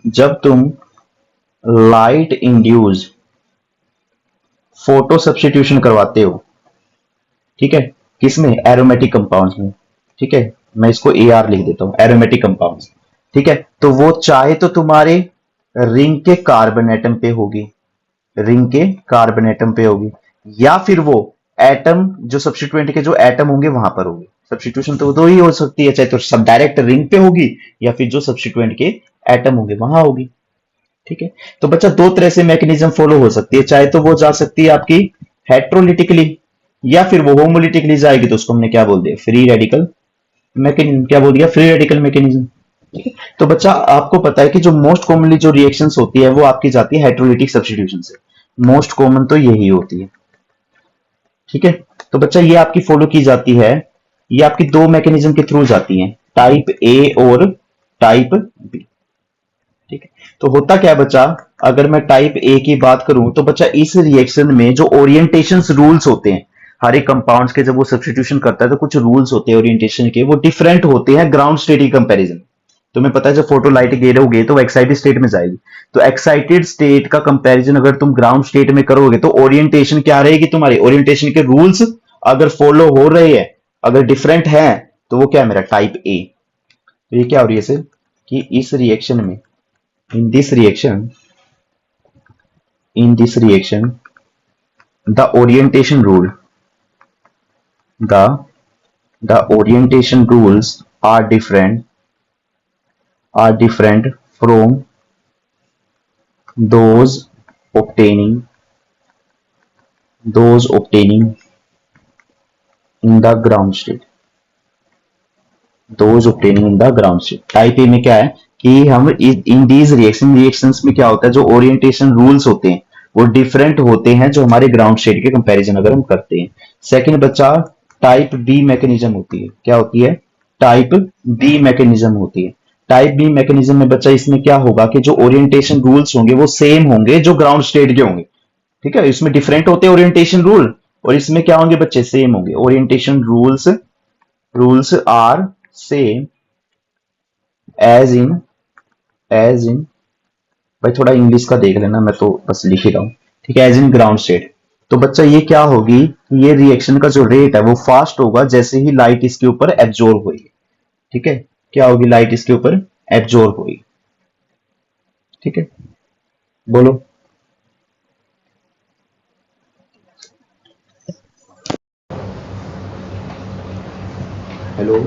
जब तुम लाइट इंड्यूस फोटो सब्स्टिट्यूशन करवाते हो, ठीक है, किसमें? एरोमेटिक कंपाउंड्स में, ठीक है, मैं इसको ए आर लिख देता हूं, एरोमेटिक कंपाउंड्स, ठीक है। तो वो चाहे तो तुम्हारे रिंग के कार्बन एटम पे होगी, रिंग के कार्बन एटम पे होगी, या फिर वो एटम जो सब्स्टिट्यूएंट के जो एटम होंगे वहां पर होगी। सब्स्टिट्यूशन तो दो ही हो सकती है, चाहे तो सब डायरेक्ट रिंग पे होगी या फिर जो सब्स्टिट्यूएंट के एटम होंगे वहां होगी, ठीक है। तो बच्चा दो तरह से मैकेनिज्म फॉलो हो सकती है, चाहे तो वो जा सकती है आपकी हेट्रोलिटिकली या फिर वो होमोलिटिकली जाएगी, तो उसको हमने क्या बोल दिया? Free radical mechanism. क्या बोल दिया? Free radical mechanism. तो बच्चा आपको पता है कि जो मोस्ट कॉमनली जो रिएक्शंस होती है वो आपकी जाती है हेट्रोलिटिक सब्स्टिट्यूशन से, मोस्ट कॉमन तो यही होती है, ठीक है। तो बच्चा ये आपकी फॉलो की जाती है, ये आपकी दो मैकेनिज्म के थ्रू जाती है, टाइप ए और टाइप बी, ठीक है। तो होता क्या है बच्चा, अगर मैं टाइप ए की बात करूं तो बच्चा इस रिएक्शन में जो ओरिएंटेशन रूल्स होते हैं हर एक कंपाउंड्स के, जब वो सब्स्टिट्यूशन करता है तो कुछ रूल्स होते हैं ओरिएंटेशन के, वो डिफरेंट होते हैं ग्राउंड स्टेट की कंपैरिजन। तुम्हें पता है जब फोटो लाइट गिरोगे तो वो एक्साइटेड स्टेट में जाएगी, तो एक्साइटेड स्टेट का कंपैरिजन अगर तुम ग्राउंड स्टेट में करोगे तो ओरिएंटेशन क्या रहेगी तुम्हारी? ओरिएंटेशन के रूल्स अगर फॉलो हो रहे हैं, अगर डिफरेंट है, तो वो क्या है मेरा? Type A. तो ये क्या हो रही है सर कि इस रिएक्शन में, in this reaction, in this reaction the orientation rule, the the orientation rules are different from those obtaining in the ground state, those obtaining in the ground state। Type A में क्या है कि हम in these reactions में क्या होता है, जो ओरिएंटेशन रूल्स होते हैं वो डिफरेंट होते हैं जो हमारे ग्राउंड स्टेट के कंपैरिजन अगर हम करते हैं। सेकंड बच्चा टाइप बी मैकेनिज्म होती है। क्या होती है? टाइप बी मैकेनिज्म होती है। टाइप बी मैकेनिज्म में बच्चा इसमें क्या होगा कि जो ओरिएंटेशन रूल्स होंगे वो सेम होंगे जो ग्राउंड स्टेट के होंगे, ठीक है। इसमें डिफरेंट होते हैं ओरिएंटेशन रूल, और इसमें क्या होंगे बच्चे? सेम होंगे। Orientation rules are same as in भाई थोड़ा इंग्लिश का देख लेना, मैं तो बस लिख ही रहा हूं, ठीक है, एज इन ग्राउंड स्टेट। तो बच्चा ये क्या होगी, ये रिएक्शन का जो रेट है वो फास्ट होगा जैसे ही लाइट इसके ऊपर एब्जॉर्ब होगी, ठीक है। क्या होगी? लाइट इसके ऊपर एब्जॉर्ब होगी, ठीक है। बोलो। हेलो,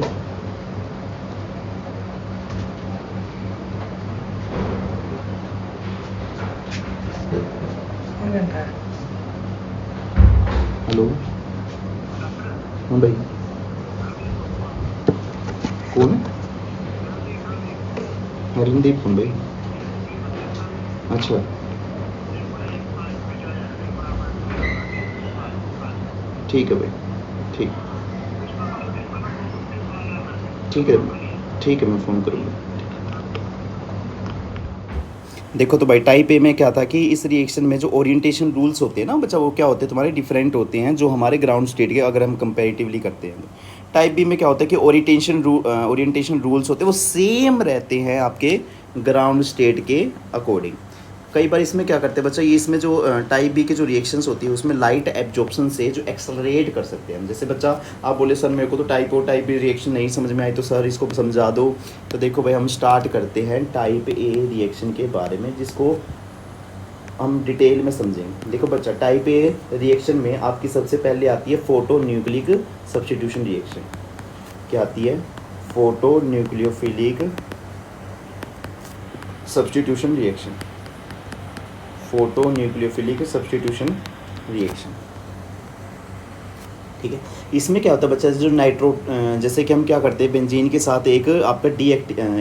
हेलो, हाँ भाई, कौन है? हरनदीप कौन भाई? अच्छा, ठीक है भाई, ठीक ठीक है, ठीक है, मैं फोन करूंगा। देखो तो भाई टाइप ए में क्या था कि इस रिएक्शन में जो ओरिएंटेशन रूल्स होते हैं ना बच्चा, वो क्या होते हैं तुम्हारे डिफरेंट होते हैं जो हमारे ग्राउंड स्टेट के, अगर हम कंपैरेटिवली करते हैं। टाइप बी में क्या होता है कि ओरिएंटेशन रूल्स होते हैं वो सेम रहते हैं आपके ग्राउंड स्टेट के अकॉर्डिंग। कई बार इसमें क्या करते हैं बच्चा, ये इसमें जो टाइप बी के जो रिएक्शंस होती है उसमें लाइट एब्जॉर्प्शन से जो एक्सेलरेट कर सकते हैं हम। जैसे बच्चा आप बोले सर मेरे को तो टाइप बी रिएक्शन नहीं समझ में आई, तो सर इसको समझा दो। तो देखो भाई हम स्टार्ट करते हैं टाइप ए रिएक्शन के बारे में, जिसको हम डिटेल में समझेंगे। देखो बच्चा टाइप ए रिएक्शन में आपकी सबसे पहले आती है फोटो न्यूक्लिक सब्स्टिट्यूशन रिएक्शन। क्या आती है? Photo nucleophilic substitution reaction. Photo nucleophilic substitution reaction, ठीक है। इसमें क्या होता है बच्चा, जो नाइट्रो जैसे कि हम क्या करते हैं बेंजीन के साथ एक आपका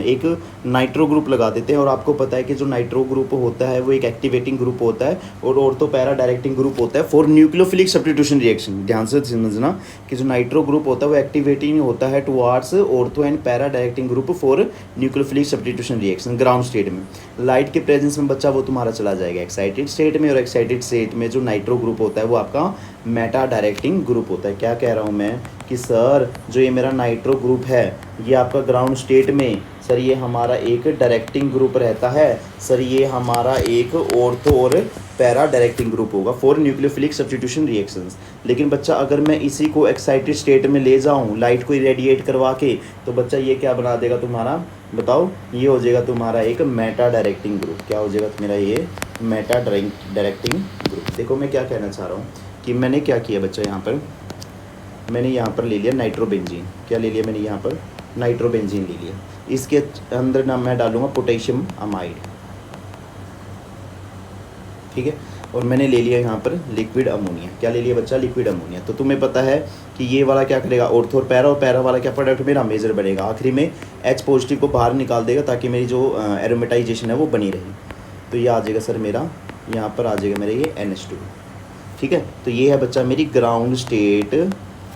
एक नाइट्रो ग्रुप लगा देते हैं, और आपको पता है कि जो नाइट्रो ग्रुप होता है वो एक एक्टिवेटिंग ग्रुप होता है और ऑर्थो पैरा डायरेक्टिंग ग्रुप होता है फॉर न्यूक्लियोफिलिक सब्स्टिट्यूशन रिएक्शन। ध्यान से समझना कि जो नाइट्रो ग्रुप होता है वो एक्टिवेटिंग होता है towards ortho and para directing group for nucleophilic substitution reaction ground state में। लाइट के प्रेजेंस में बच्चा वो तुम्हारा चला जाएगा एक्साइटेड स्टेट में, और एक्साइटेड स्टेट में जो नाइट्रो ग्रुप होता है वो आपका मेटा डायरेक्टिंग ग्रुप होता है। क्या कह रहा हूँ मैं कि सर जो ये मेरा नाइट्रो ग्रुप है ये आपका ग्राउंड स्टेट में, सर ये हमारा एक डायरेक्टिंग ग्रुप रहता है, सर ये हमारा एक ऑर्थो और पैरा डायरेक्टिंग ग्रुप होगा फॉर न्यूक्लियोफिलिक सब्स्टिट्यूशन रिएक्शंस। लेकिन बच्चा अगर मैं इसी को एक्साइटेड स्टेट में ले जाऊँ लाइट को इरेडिएट करवा के, तो बच्चा ये क्या बना देगा तुम्हारा, बताओ? ये हो जाएगा तुम्हारा एक मेटा डायरेक्टिंग ग्रुप। क्या हो जाएगा मेरा ये मेटा डायरेक्टिंग ग्रुप। देखो मैं क्या कहना चाह रहा हूँ कि मैंने क्या किया बच्चा, यहाँ पर मैंने यहाँ पर ले लिया नाइट्रोबेंजीन। क्या ले लिया मैंने यहाँ पर? नाइट्रोबेंजीन ले लिया। इसके अंदर ना मैं डालूंगा पोटेशियम अमाइड, ठीक है। और मैंने ले लिया यहाँ पर लिक्विड अमोनिया। क्या ले लिया बच्चा? Liquid ammonia. तो तुम्हें पता है कि ये वाला क्या करेगा, ऑर्थो और पैरा वाला क्या प्रोडक्ट मेरा मेजर बनेगा, आखिरी में H पॉजिटिव को बाहर निकाल देगा ताकि मेरी जो एरोमेटाइजेशन है वो बनी रहे। तो ये आ जाएगा सर मेरा, यहाँ पर आ जाएगा मेरा ये NH2, ठीक है। तो ये है बच्चा मेरी ग्राउंड स्टेट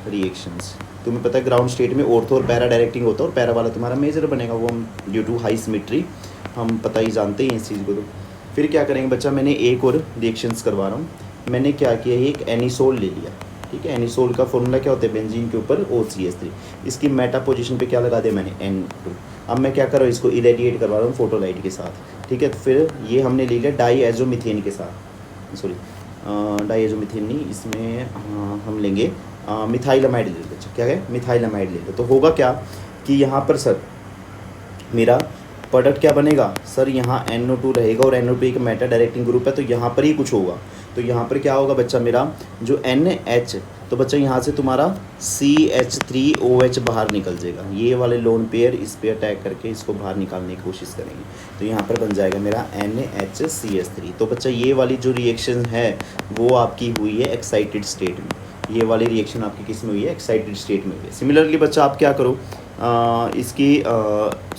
रिएक्शंस। तुम्हें पता है ग्राउंड स्टेट में ऑर्थो और पैरा डायरेक्टिंग होता है, और पैरा वाला तुम्हारा मेजर बनेगा, वो हम ड्यू टू हाई सिमेट्री हम पता ही जानते हैं इस चीज़ को। तो फिर क्या करेंगे बच्चा, मैंने एक और रिएक्शंस करवा रहा हूँ। मैंने क्या किया, एक एनिसोल ले लिया, ठीक है। एनिसोल का फॉर्मूला क्या होता है, बेंजीन के ऊपर OCH3। इसकी मेटा पोजीशन पे क्या लगा दिया मैंने, N2। अब मैं क्या कर रहा हूँ, इसको इरेडिएट करवा रहा हूँ फोटोलाइट के साथ, ठीक है। फिर ये हमने ले लिया डाईएजोमीथेन के साथ, सॉरी डाईएजोमीथेन नहीं, इसमें हम लेंगे मिथाइलामाइड ले लेते। क्या है, मिथाइलामाइड ले लेते। तो होगा क्या कि यहाँ पर सर मेरा प्रोडक्ट क्या बनेगा, सर यहाँ NO2 रहेगा, और NO2 एक मेटा डायरेक्टिंग ग्रुप है, तो यहाँ पर ही कुछ होगा। तो यहाँ पर क्या होगा बच्चा मेरा जो NH, तो बच्चा यहाँ से तुम्हारा CH3OH बाहर निकल जाएगा। ये वाले लोन पेयर इस पे अटैक करके इसको बाहर निकालने की कोशिश करेंगे, तो यहाँ पर बन जाएगा मेरा NHCH3। तो बच्चा ये वाली जो रिएक्शन है वो आपकी हुई है एक्साइटेड स्टेट में। ये वाली रिएक्शन आपकी किस में हुई है, एक्साइटेड स्टेट में हुई है। सिमिलरली बच्चा आप क्या करो, इसकी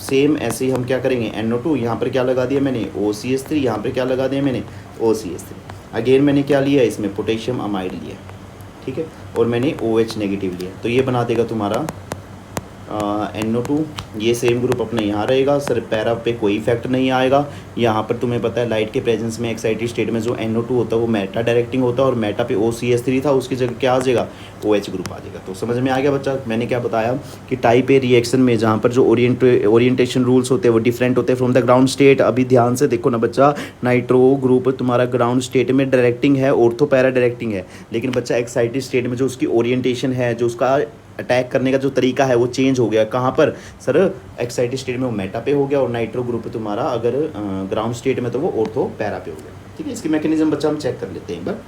सेम ऐसे ही हम क्या करेंगे, NO2 यहाँ पर क्या लगा दिया मैंने, OCH3, यहाँ पर क्या लगा दिया मैंने, OCH3। अगेन मैंने क्या लिया, इसमें पोटेशियम अमाइड लिया, ठीक है, और मैंने OH नेगेटिव लिया। तो ये बना देगा तुम्हारा NO2। ये सेम ग्रुप अपने यहाँ रहेगा, सर पैरा पे कोई इफेक्ट नहीं आएगा। यहाँ पर तुम्हें पता है लाइट के प्रेजेंस में एक्साइटेड स्टेट में जो NO2 होता है वो मेटा डायरेक्टिंग होता है, और मेटा पे OCH3 था, उसकी जगह क्या आ जाएगा, OH ग्रुप आ जाएगा। तो समझ में आ गया बच्चा मैंने क्या बताया कि टाइप ए रिएक्शन में जहाँ पर जो ओरिएंटेशन रूल्स होते हैं वो डिफरेंट होते हैं फ्रॉम द ग्राउंड स्टेट। अभी ध्यान से देखो ना बच्चा, नाइट्रो ग्रुप तुम्हारा ग्राउंड स्टेट में डायरेक्टिंग है, ऑर्थो पैरा डायरेक्टिंग है, लेकिन बच्चा एक्साइटेड स्टेट में जो उसकी ओरिएंटेशन है, जो उसका अटैक करने का जो तरीका है वो चेंज हो गया। कहाँ पर सर, एक्साइटेड स्टेट में वो मेटा पे हो गया, और नाइट्रो ग्रुप तुम्हारा अगर ग्राउंड स्टेट में तो वो ऑर्थो पैरा पे हो गया, ठीक है। इसकी मैकेनिज्म बच्चा हम चेक कर लेते हैं एक बार।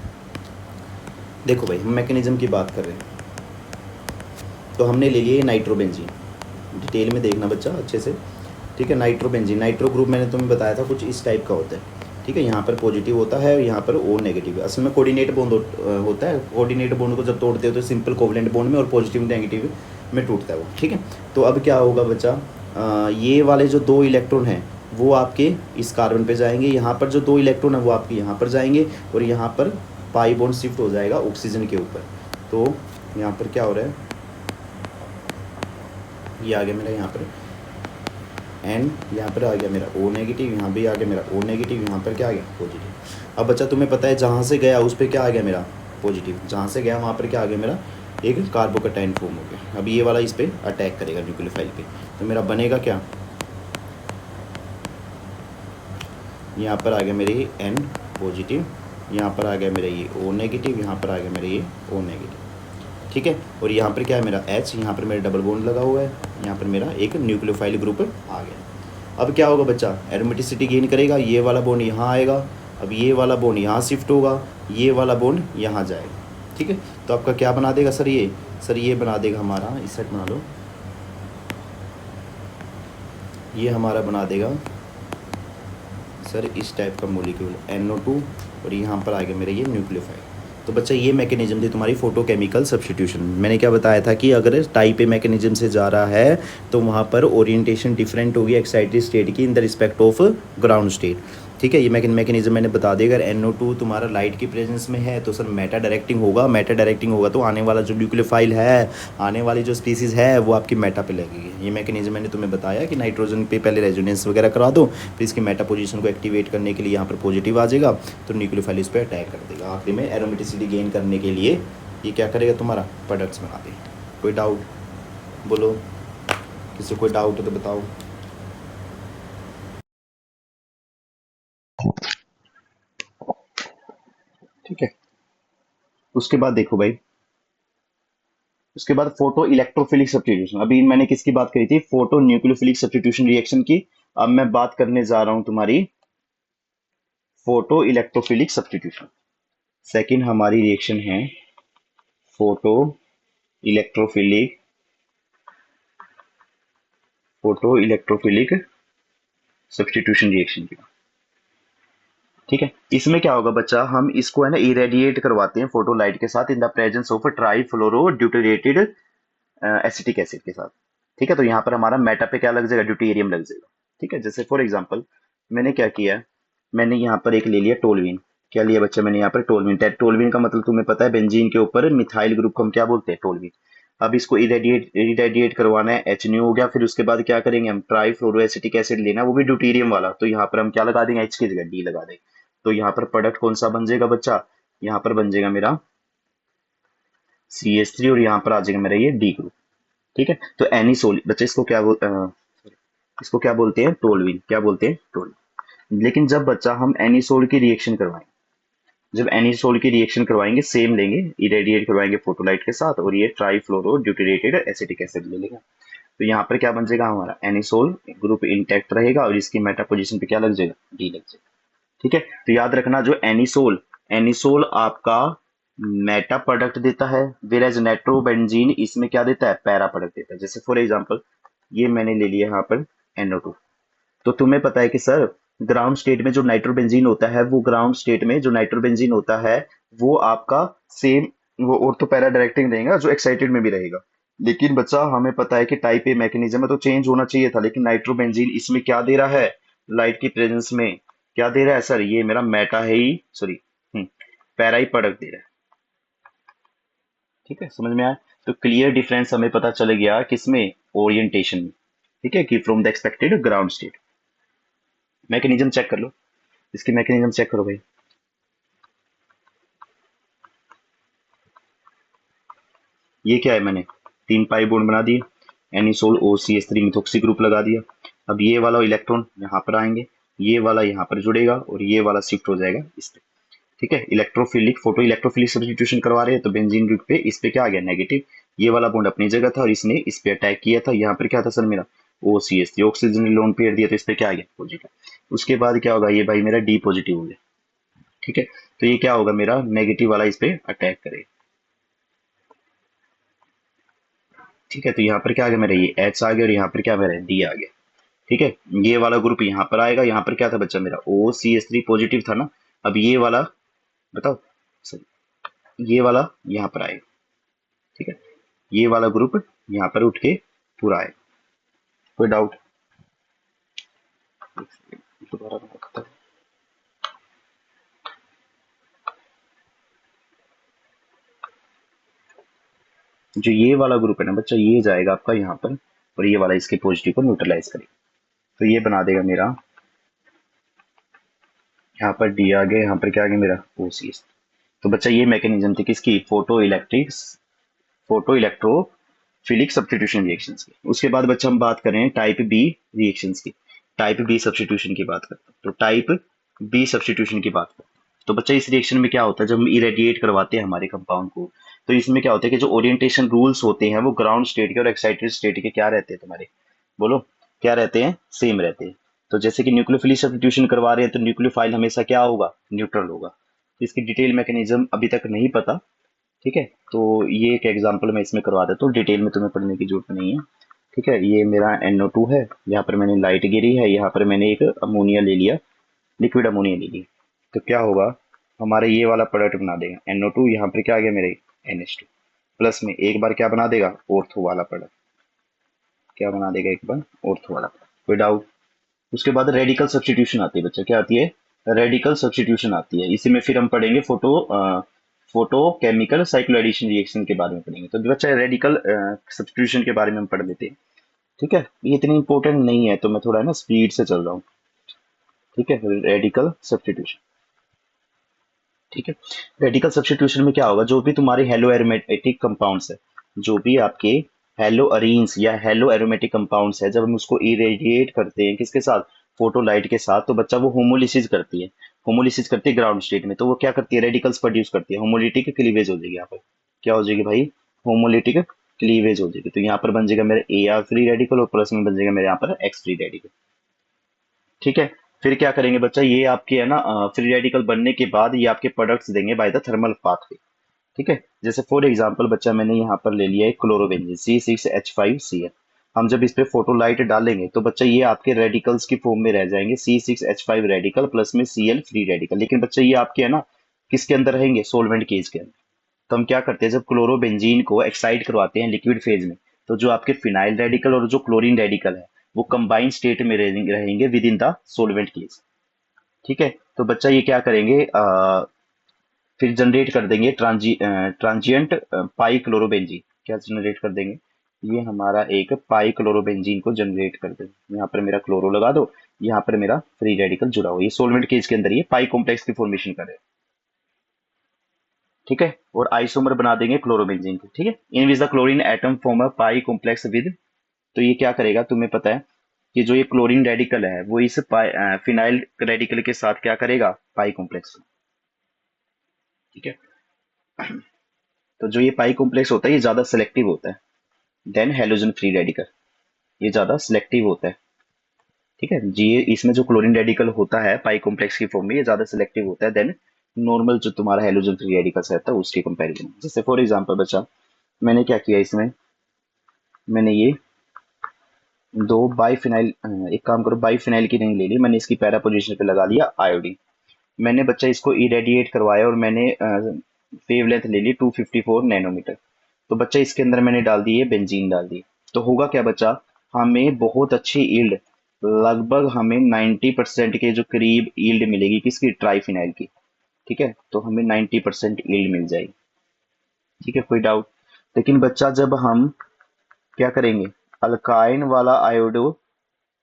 देखो भाई हम मैकेनिज्म की बात कर रहे हैं, तो हमने ले लिया नाइट्रोबेंजीन, डिटेल में देखना बच्चा अच्छे से, ठीक है। नाइट्रोबेंजीन, नाइट्रो ग्रुप मैंने तुम्हें बताया था कुछ इस टाइप का होता है, ठीक है। यहाँ पर पॉजिटिव होता है, यहाँ पर O नेगेटिव। असल में कोऑर्डिनेट बॉन्ड होता है, कोऑर्डिनेट बॉन्ड को जब तोड़ते हो तो सिंपल कोवलेंट बॉन्ड में और पॉजिटिव नेगेटिव में टूटता है वो, ठीक है। तो अब क्या होगा बच्चा, ये वाले जो 2 इलेक्ट्रॉन हैं वो आपके इस कार्बन पे जाएंगे, यहाँ पर जो 2 इलेक्ट्रॉन है वो आपके यहाँ पर जाएंगे, और यहाँ पर पाई बॉन्ड शिफ्ट हो जाएगा ऑक्सीजन के ऊपर। तो यहाँ पर क्या हो रहा है, ये आ गया मेरा यहाँ पर एन, यहाँ पर आ गया मेरा ओ नेगेटिव, यहाँ भी आ गया मेरा ओ नेगेटिव, यहाँ पर क्या आ गया पॉजिटिव। अब बच्चा तुम्हें पता है जहाँ से गया उस पर क्या आ गया मेरा पॉजिटिव, जहाँ से गया वहाँ पर क्या आ गया मेरा एक कार्बोकैटायन फॉर्म हो गया। अब ये वाला इस पर अटैक करेगा न्यूक्लियोफाइल पे, तो मेरा बनेगा क्या, यहाँ पर आ गया मेरे ये एन पॉजिटिव, यहाँ पर आ गया मेरा ये ओ नेगेटिव, यहाँ पर आ गया मेरा ये ओ नेगेटिव, ठीक है। और यहाँ पर क्या है मेरा एच, यहाँ पर मेरा डबल बॉन्ड लगा हुआ है, यहाँ पर मेरा एक न्यूक्लियोफाइल ग्रुप आ गया। अब क्या होगा बच्चा, एरोमेटिसिटी गेन करेगा, ये वाला बॉन्ड यहाँ आएगा, अब ये वाला बॉन्ड यहाँ शिफ्ट होगा, ये वाला बॉन्ड यहाँ जाएगा, ठीक है। तो आपका क्या बना देगा सर ये बना देगा हमारा, इस साइड बना लो, ये हमारा बना देगा सर इस टाइप का मोलिक्यूल NO2, और यहाँ पर आ गया मेरा ये न्यूक्लियोफाइल। तो बच्चा ये मैकेनिज्म थी तुम्हारी फोटोकेमिकल सब्स्टिट्यूशन। मैंने क्या बताया था कि अगर टाइप ए मैकेनिज्म से जा रहा है तो वहाँ पर ओरिएंटेशन डिफरेंट होगी एक्साइटेड स्टेट की in the respect of ground state, ठीक है। ये मैकेनिज्म मैंने बता दिया। अगर NO2 तुम्हारा लाइट की प्रेजेंस में है तो सर मेटा डायरेक्टिंग होगा तो आने वाला जो न्यूक्लियोफाइल है, आने वाली जो स्पीसीज़ है वो आपकी मेटा पे लगेगी। ये मैकेनिज्म मैंने तुम्हें बताया कि नाइट्रोजन पे पहले रेजोनेंस वगैरह करा दो, फिर इसकी मेटा पोजीशन को एक्टिवेट करने के लिए यहाँ पर पॉजिटिव आ जाएगा तो न्यूक्लियोफाइल इस पर अटैक कर देगा। आखिरी में एरोमेटिसिटी गेन करने के लिए ये क्या करेगा, तुम्हारा प्रोडक्ट्स बना देगा। कोई डाउट बोलो, किसी कोई डाउट है तो बताओ। ठीक है, उसके बाद देखो भाई, उसके बाद फोटो इलेक्ट्रोफिलिक सब्स्टिट्यूशन। अभी मैंने किसकी बात करी थी, फोटो न्यूक्लियोफिलिक सब्स्टिट्यूशन रिएक्शन की। अब मैं बात करने जा रहा हूं तुम्हारी फोटो इलेक्ट्रोफिलिक सब्स्टिट्यूशन। सेकंड हमारी रिएक्शन है फोटो इलेक्ट्रोफिलिक सब्स्टिट्यूशन रिएक्शन की, ठीक है। इसमें क्या होगा बच्चा, हम इसको है ना इरेडिएट करवाते हैं फोटो लाइट के साथ in the presence of trifluoro deuterated acetic acid के साथ, ठीक है। तो यहाँ पर हमारा मेटा पे क्या लग जाएगा, ड्यूटेरियम लग जाएगा, ठीक है। जैसे फॉर एग्जांपल मैंने क्या किया, मैंने यहाँ पर एक ले लिया टोलवीन। क्या लिया बच्चा मैंने यहाँ पर टोलवीन। टोलवीन का मतलब तुम्हें पता है, बेंजीन के ऊपर मिथाइल ग्रुप को हम क्या बोलते हैं, टोलवीन। अब इसको इरेडिएट करवाना है, HNO हो गया। फिर उसके बाद क्या करेंगे हम, ट्राईफ्लोरोएसिटिक एसिड लेना, वो भी ड्यूटेरियम वाला। तो यहाँ पर हम क्या लगा देंगे, H की जगह D लगा देंगे। तो यहाँ पर प्रोडक्ट कौन सा बन जाएगा बच्चा, यहाँ पर बन जाएगा मेरा CH3, और यहाँ पर आ जाएगा मेरा ये D ग्रुप, ठीक है। तो एनिसोल बच्चे इसको क्या बोलते हैं, टोलवीन। क्या बोलते हैं, टोलवीन। लेकिन जब बच्चा हम एनिसोल की रिएक्शन करवाएंगे, जब एनिसोल की रिएक्शन करवाएंगे, सेम लेंगे, इरेडिएट करवाएंगे फोटोलाइट के साथ, और ये ट्राईफ्लोरो ड्यूटेरेटेड एसिटिक एसिड ले लेगा। तो यहाँ पर क्या बन जाएगा, हमारा एनिसोल ग्रुप इंटैक्ट रहेगा, और इसकी मेटा पोजीशन पे क्या लग जाएगा, D लग जाएगा, ठीक है। तो याद रखना, जो एनिसोल एनिसोल आपका मेटा प्रोडक्ट देता है, वेराज नाइट्रोबेंजीन इसमें क्या देता है, पैरा प्रोडक्ट देता है। जैसे फॉर एग्जांपल ये मैंने ले लिया यहाँ पर NO2। तो तुम्हें पता है कि सर ग्राउंड स्टेट में जो नाइट्रोबेंजीन होता है, वो ग्राउंड स्टेट में जो नाइट्रोबेंजीन होता है वो आपका सेम वो ऑर्थो पैरा डायरेक्टिंग रहेगा, जो एक्साइटेड में भी रहेगा। लेकिन बच्चा हमें पता है कि टाइप ए मैकेनिज्म में तो चेंज होना चाहिए था, लेकिन नाइट्रोबेंजीन इसमें क्या दे रहा है, लाइट की प्रेजेंस में क्या दे रहा है सर, ये मेरा मेटा है ही, सॉरी पैरा ही प्रोडक्ट दे रहा है, ठीक है। समझ में आया। तो क्लियर डिफरेंस हमें पता चल गया किसमें, ओरिएंटेशन में, ठीक है, कि from the expected ground state. Mechanism check कर लो, इसकी मैकेनिज्म चेक करो भाई। ये क्या है, मैंने 3 पाई बॉन्ड बना दिए, एनिसोल OCH3 मिथोक्सी ग्रुप लगा दिया। अब ये वाला इलेक्ट्रॉन यहाँ पर आएंगे, ये वाला यहाँ पर जुड़ेगा, और ये वाला शिफ्ट हो जाएगा इस पे, ठीक है। इलेक्ट्रोफिलिक फोटो इलेक्ट्रोफिलिक सब्स्टिट्यूशन करवा रहे हैं, तो बेंजीन ग्रुप पे इस पे क्या आ गया, नेगेटिव। ये वाला बॉन्ड अपनी जगह था और इसने इस पे अटैक किया था। यहाँ पर क्या था सर मेरा, OCH3 ऑक्सीजन लोन पेयर दिया, तो इस पे क्या आ गया, पॉजिटिव। उसके बाद क्या होगा, ये भाई मेरा D पॉजिटिव हो गया, ठीक है। तो ये क्या होगा, मेरा नेगेटिव वाला इस पे अटैक करेगा, ठीक है। तो यहाँ पर क्या आ गया मेरा, ये H आ गया, और यहाँ पर क्या मेरा D आ गया, ठीक है। ये वाला ग्रुप यहाँ पर आएगा, यहाँ पर क्या था बच्चा मेरा, OCH3 पॉजिटिव था ना। अब ये वाला बताओ सर, ये वाला यहाँ पर आएगा, ठीक है। ये वाला ग्रुप यहाँ पर उठ के पूरा आएगा। कोई डाउट, दोबारा बताता हूँ। जो ये वाला ग्रुप है ना बच्चा, ये जाएगा आपका यहाँ पर, और ये वाला इसके पॉजिटिव को न्यूट्रलाइज करेगा, तो ये बना देगा मेरा, यहाँ पर डी आ गया, यहाँ पर क्या आ गया मेरा ओसीएस। तो बच्चा ये मैकेनिज्म थी किसकी, फोटो इलेक्ट्रोफिलिक सब्स्टिट्यूशन रिएक्शंस की। उसके बाद बच्चा हम बात करें टाइप बी रिएक्शंस की, टाइप बी सब्स्टिट्यूशन की बात करते हैं। तो टाइप बी सब्स्टिट्यूशन की बात करते हैं। तो बच्चा इस रिएक्शन में क्या होता है, जब हम इरेडिएट करवाते हैं हमारे कंपाउंड को, तो इसमें क्या होता है कि जो ओरिएंटेशन रूल्स होते हैं वो ग्राउंड स्टेट के और एक्साइटेड स्टेट के क्या रहते हैं तुम्हारे, बोलो क्या रहते हैं, सेम रहते हैं। तो जैसे कि न्यूक्लियोफिलिक सब्स्टिट्यूशन करवा रहे हैं तो न्यूक्लियोफाइल हमेशा क्या होगा, न्यूट्रल होगा। इसकी डिटेल मैकेनिज्म अभी तक नहीं पता, ठीक है। तो ये एक एग्जांपल मैं इसमें करवा देता हूँ, डिटेल में तुम्हें पढ़ने की जरूरत नहीं है, ठीक है। ये मेरा NO2 है, यहाँ पर मैंने लाइट गिरी है, यहाँ पर मैंने एक अमोनिया ले लिया, लिक्विड अमोनिया ले लिया। तो क्या होगा, हमारे ये वाला प्रोडक्ट बना देगा NO2, यहाँ पर क्या आ गया मेरे NH2, प्लस में एक बार क्या बना देगा, ऑर्थो वाला प्रोडक्ट, क्या बना देगा एक बार, ऑर्थो वाला product। कोई डाउट। उसके बाद रेडिकल सब्स्टिट्यूशन आती है बच्चा, क्या आती है, रेडिकल सब्स्टिट्यूशन आती है। इसी में फिर हम पढ़ेंगे photo chemical cyclo addition reaction के बारे में पढ़ेंगे। तो बच्चा रेडिकल सब्स्टिट्यूशन के बारे में हम पढ़ लेते हैं, ठीक है। ये इतनी इंपॉर्टेंट नहीं है तो मैं थोड़ा है ना स्पीड से चल रहा हूँ, ठीक है। रेडिकल सब्स्टिट्यूशन, ठीक है। रेडिकल सब्स्टिट्यूशन में क्या होगा, जो भी तुम्हारे हेलो एरोमेटिक कंपाउंड्स है, जो भी आपके हेलो अरीन्स या हेलो एरोमेटिक कंपाउंड्स है, जब हम उसको इरेडिएट करते हैं किसके साथ, फोटोलाइट के साथ, तो बच्चा वो होमोलिसिस करती है, होमोलिसिस करती है ग्राउंड स्टेट में। तो वो क्या करती है, रेडिकल्स प्रोड्यूस करती है, होमोलिटिक क्लीवेज हो जाएगी यहाँ पर, क्या हो जाएगी भाई, होमोलिटिक क्लीवेज हो जाएगी। तो यहाँ पर बन जाएगा मेरा AR फ्री रेडिकल और प्लस में बन जाएगा मेरे यहाँ पर X फ्री रेडिकल, ठीक है। फिर क्या करेंगे बच्चा, ये आपके है ना फ्री रेडिकल बनने के बाद ये आपके प्रोडक्ट्स देंगे बाय द थर्मल पाथवे, ठीक है। जैसे फॉर एग्जांपल बच्चा मैंने यहाँ पर ले लिया है क्लोरोबेंजीन C6H5Cl। हम जब इस पे फोटोलाइट डालेंगे तो बच्चा ये आपके रेडिकल्स की फॉर्म में रह जाएंगे, C6H5 रेडिकल प्लस में Cl फ्री रेडिकल। लेकिन बच्चा ये आपके है ना किसके अंदर रहेंगे, सोलवेंट केज के अंदर। तो हम क्या करते हैं, जब क्लोरोबेंजीन को एक्साइट करवाते हैं लिक्विड फेज में, तो जो आपके फिनाइल रेडिकल और जो क्लोरीन रेडिकल है वो कंबाइंड स्टेट में रहेंगे within the solvent cage, ठीक है। तो बच्चा ये क्या करेंगे, फिर जनरेट कर देंगे ट्रांजिएंट पाई क्लोरोबेंजीन, क्या जनरेट कर देंगे, ये हमारा एक पाई क्लोरोबेंजीन को जनरेट कर देंगे। यहाँ पर मेरा क्लोरो लगा दो, यहाँ पर मेरा फ्री रेडिकल जुड़ा हुआ, ये सोलवेंट केज के अंदर ये पाई कॉम्प्लेक्स की फॉर्मेशन करे, ठीक है। और आइसोमर बना देंगे क्लोरोबेंजीन के, ठीक है। In which the chlorine atom form a pi complex with, तो ये क्या करेगा तुम्हें पता है कि जो ये क्लोरीन रेडिकल है वो इस फिनाइल रेडिकल के साथ क्या करेगा, पाई कॉम्प्लेक्स, ठीक है। तो जो ये पाई कॉम्प्लेक्स होता है ये ज्यादा सिलेक्टिव होता है देन हेलोजन फ्री रेडिकल, ये ज्यादा सिलेक्टिव होता है, ठीक है जी। ये इसमें जो क्लोरीन रेडिकल होता है पाई कॉम्प्लेक्स की फॉर्म में ये ज्यादा सिलेक्टिव होता है देन नॉर्मल जो तुम्हारा हेलोजन फ्री रेडिकल्स रहता है उसके कंपैरिजन। जैसे फॉर एग्जांपल बच्चा मैंने क्या किया इसमें, मैंने ये दो बाईफिनाइल, एक काम करो बाईफिनाइल की रिंग ले ली, मैंने इसकी पैरा पोजीशन पे लगा लिया आयोडीन। मैंने बच्चा इसको इरेडिएट करवाया और मैंने वेवलेंथ ले ली 254 नैनोमीटर। तो बच्चा इसके अंदर मैंने डाल दी है बेंजीन डाल दी, तो होगा क्या बच्चा, हमें बहुत अच्छी ईल्ड, लगभग हमें 90% के जो करीब ईल्ड मिलेगी किसकी, ट्राइफिनाइल की, ठीक है। तो हमें 90% ईल्ड मिल जाएगी, ठीक है, कोई डाउट। लेकिन बच्चा जब हम क्या करेंगे, अल्काइन वाला आयोडो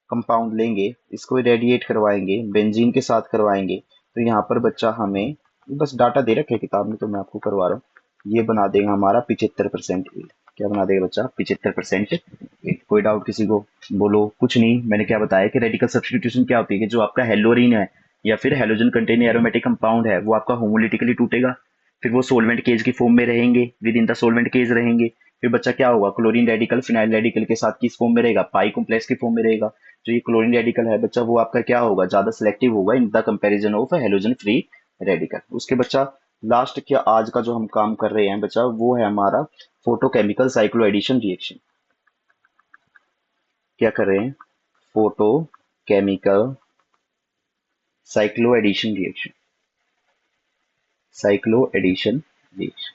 कंपाउंड लेंगे, इसको रेडिएट करवाएंगे बेंजीन के साथ करवाएंगे, तो यहाँ पर बच्चा हमें, बस डाटा दे रखे किताब में तो मैं आपको करवा रहा हूँ, ये बना देगा हमारा 75% ईल्ड। क्या बना देगा बच्चा, 75% ईल्ड। कोई डाउट किसी को, बोलो। कुछ नहीं, मैंने क्या बताया कि रेडिकल सब्स्टिट्यूशन क्या होती है कि जो आपका हेलोरीन है या फिर हेलोजन कंटेनिंग एरोमेटिक कंपाउंड है वो आपका होमोलिटिकली टूटेगा, फिर वो सोलवेंट केज की फॉर्म में रहेंगे, within the solvent cage रहेंगे। फिर बच्चा क्या होगा, क्लोरीन रेडिकल फिनाइल रेडिकल के साथ किस फॉर्म में रहेगा, पाई कॉम्प्लेक्स की फॉर्म में रहेगा। जो ये क्लोरीन रेडिकल है बच्चा वो आपका क्या होगा, ज्यादा सिलेक्टिव होगा in the comparison of halogen free radical. उसके बच्चा लास्ट क्या आज का जो हम काम कर रहे हैं बच्चा वो है हमारा फोटोकेमिकल साइक्लो एडिशन रिएक्शन। क्या कर रहे हैं, photo chemical cyclo addition reaction, cyclo addition reaction,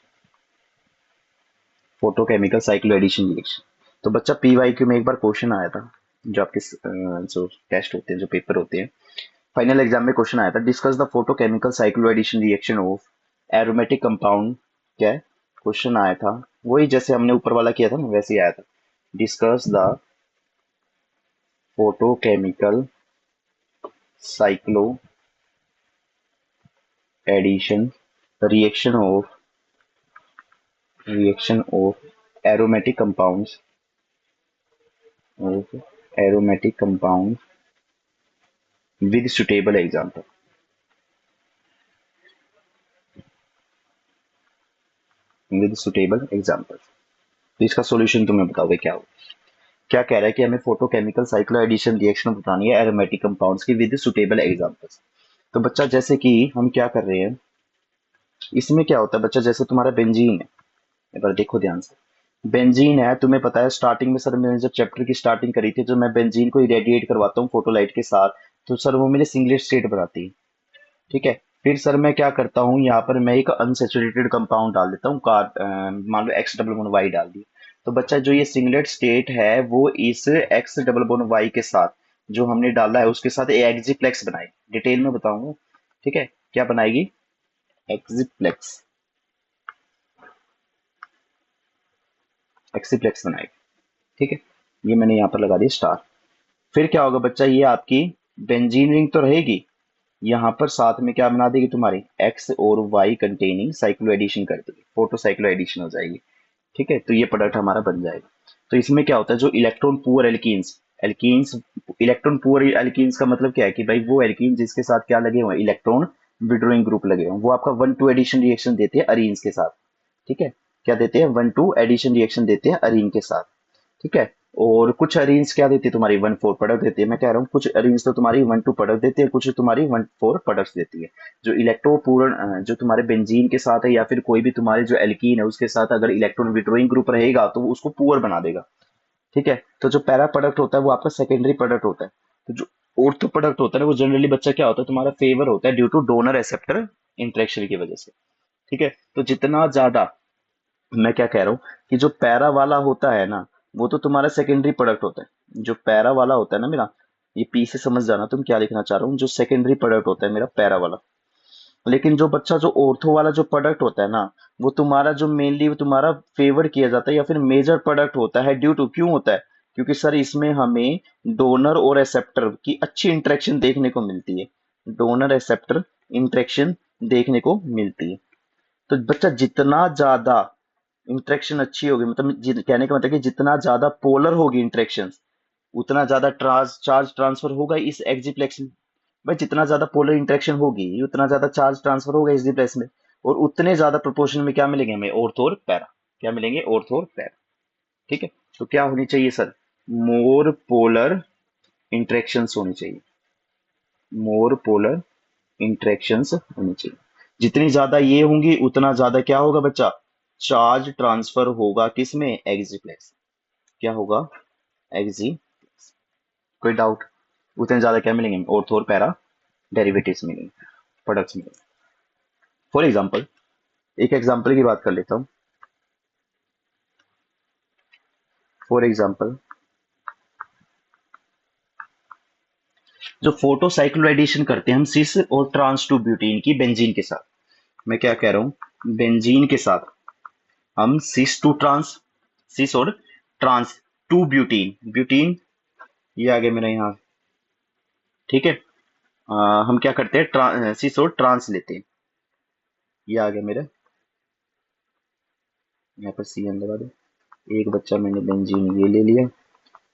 photochemical cyclo addition reaction. तो बच्चा PYQ में एक बार क्वेश्चन आया था, जो आपके जो टेस्ट होते हैं, जो पेपर होते हैं, फाइनल एग्जाम में क्वेश्चन आया था, discuss the photochemical cyclo addition reaction of aromatic compound, क्या है क्वेश्चन आया था, वही जैसे हमने ऊपर वाला किया था ना वैसे ही आया था, discuss the photochemical cyclo addition reaction of aromatic compounds of aromatic compounds with suitable example तो इसका सॉल्यूशन तुम्हें बताओगे क्या होगा। क्या कह रहा है कि हमें फोटोकेमिकल साइक्लो एडिशन रिएक्शन बतानी है एरोमेटिक कंपाउंड्स की विद सुटेबल एग्जांपल्स। तो बच्चा जैसे कि हम क्या कर रहे हैं, इसमें क्या होता है बच्चा, जैसे तुम्हारा बेंजीन है, एक बार देखो ध्यान से। बेंजीन है, तुम्हें पता है स्टार्टिंग में सर मैंने जब चैप्टर की स्टार्टिंग करी थी, तो मैं बेंजीन को इरेडिएट करवाता हूँ फोटोलाइट के साथ, तो सर वो मेरे सिंगलेट स्टेट बनाती है। ठीक है, फिर सर मैं क्या करता हूँ, यहाँ पर मैं एक अनसेचुरेटेड कंपाउंड डाल देता हूँ, मान लो एक्स डबल बॉन्ड वाई डाल दिया। तो बच्चा जो ये सिंगलेट स्टेट है वो इस एक्स डबल बॉन्ड वाई के साथ जो हमने डाला है उसके साथ एक्जिप्लेक्स बनाएगी, डिटेल में बताऊंगा। ठीक है, क्या बनाएगी, एक्जिप्लेक्स, एक्सिप्लेक्स बनाएगी। ठीक है, ये मैंने यहाँ पर लगा दिया स्टार। फिर क्या होगा बच्चा, ये आपकी बेंजीन रिंग तो रहेगी, यहाँ पर साथ में क्या बना देगी तुम्हारी एक्स और वाई कंटेनिंग साइक्लो एडिशन कर देगी, फोटो साइक्लो एडिशन हो जाएगी। ठीक है, तो ये प्रोडक्ट हमारा बन जाएगा। तो इसमें क्या होता है, जो electron poor alkenes alkenes electron poor alkenes का मतलब क्या है कि भाई वो एल्कीन जिसके साथ क्या लगे हुए हैं, इलेक्ट्रॉन विड्रॉइंग ग्रुप लगे हुए हैं, वो आपका 1-2 एडिशन रिएक्शन देते हैं अरीन्स के साथ। ठीक है, क्या देते हैं, 1-2 एडिशन रिएक्शन देते हैं अरीन के साथ। ठीक है, और कुछ अरेंज क्या देती है तुम्हारी 1-4 प्रोडक्ट देती है। मैं कह रहा हूँ कुछ अरेंज तो तुम्हारी 1-2 प्रोडक्ट देती है, कुछ तुम्हारी 1-4 प्रोडक्ट्स देती है। जो इलेक्ट्रोपूर्ण जो तुम्हारे बेंजीन के साथ है या फिर कोई भी तुम्हारे जो एल्कीन है उसके साथ अगर इलेक्ट्रॉन विड्रॉइंग ग्रुप रहेगा तो वो उसको पुअर बना देगा। ठीक है, तो जो पैरा प्रोडक्ट होता है वो आपका सेकेंडरी प्रोडक्ट होता है। तो जो ऑर्थो प्रोडक्ट होता है ना वो जनरली बच्चा क्या होता है तुम्हारा फेवर होता है due two donor acceptor interaction की वजह से। ठीक है, तो जितना ज्यादा, मैं क्या कह रहा हूँ कि जो पैरा वाला होता है ना वो तो तुम्हारा सेकेंडरी प्रोडक्ट होता है। जो पैरा वाला होता है ना मेरा, ये पी से समझ जाना तुम क्या लिखना चाह रहा हूँ, जो सेकेंडरी प्रोडक्ट होता है मेरा पैरा वाला। लेकिन जो बच्चा जो ऑर्थो वाला जो प्रोडक्ट होता है ना वो तुम्हारा जो मेनली तुम्हारा फेवर किया जाता है या फिर मेजर प्रोडक्ट होता है, ड्यू टू क्यों होता है, क्योंकि सर इसमें हमें डोनर और एक्सेप्टर की अच्छी इंटरेक्शन देखने को मिलती है। डोनर एक्सेप्टर इंटरेक्शन देखने को मिलती है। तो बच्चा जितना ज्यादा इंटरेक्शन अच्छी होगी, मतलब कहने का मतलब कि जितना ज्यादा पोलर होगी इंटरेक्शन उतना ज्यादा चार्ज ट्रांसफर होगा इस एक्जिप्लेक्स में। भाई जितना ज्यादा पोलर इंटरेक्शन होगी उतना ज्यादा चार्ज ट्रांसफर होगा एक्जिप्लेक्स में, और उतने ज्यादा प्रोपोर्शन में क्या मिलेंगे हमें, ऑर्थो और पैरा। क्या मिलेंगे, ऑर्थो और पैरा। ठीक है, तो क्या होनी चाहिए सर, मोर पोलर इंटरेक्शंस होनी चाहिए, मोर पोलर इंटरेक्शंस होनी चाहिए। जितनी ज्यादा ये होंगी उतना ज्यादा क्या होगा बच्चा, चार्ज ट्रांसफर होगा किसमें, एक्जिप्लेक्स। क्या होगा, एक्जी। कोई डाउट, उतने ज्यादा क्या मिलेंगे, ऑर्थो और पैरा डेरिवेटिव्स मिलेंगे, प्रोडक्ट्स मिलेंगे। फॉर एग्जांपल, एक एग्जांपल की बात कर लेता हूँ। फॉर एग्जांपल, जो फोटो साइक्लोएडिशन करते हैं हम सिस और ट्रांस टू ब्यूटीन की बेंजीन के साथ। मैं क्या कह रहा हूँ, बेंजीन के साथ हम सिस टू ट्रांस, सिस और ट्रांस टू ब्यूटीन, ब्यूटीन ये आगे मेरा यहाँ। ठीक है, हम क्या करते हैं, सिस और ट्रांस लेते हैं, ये आ गया मेरा, यहाँ पर सी एन लगा दो। एक बच्चा मैंने बेंजीन ये ले लिया,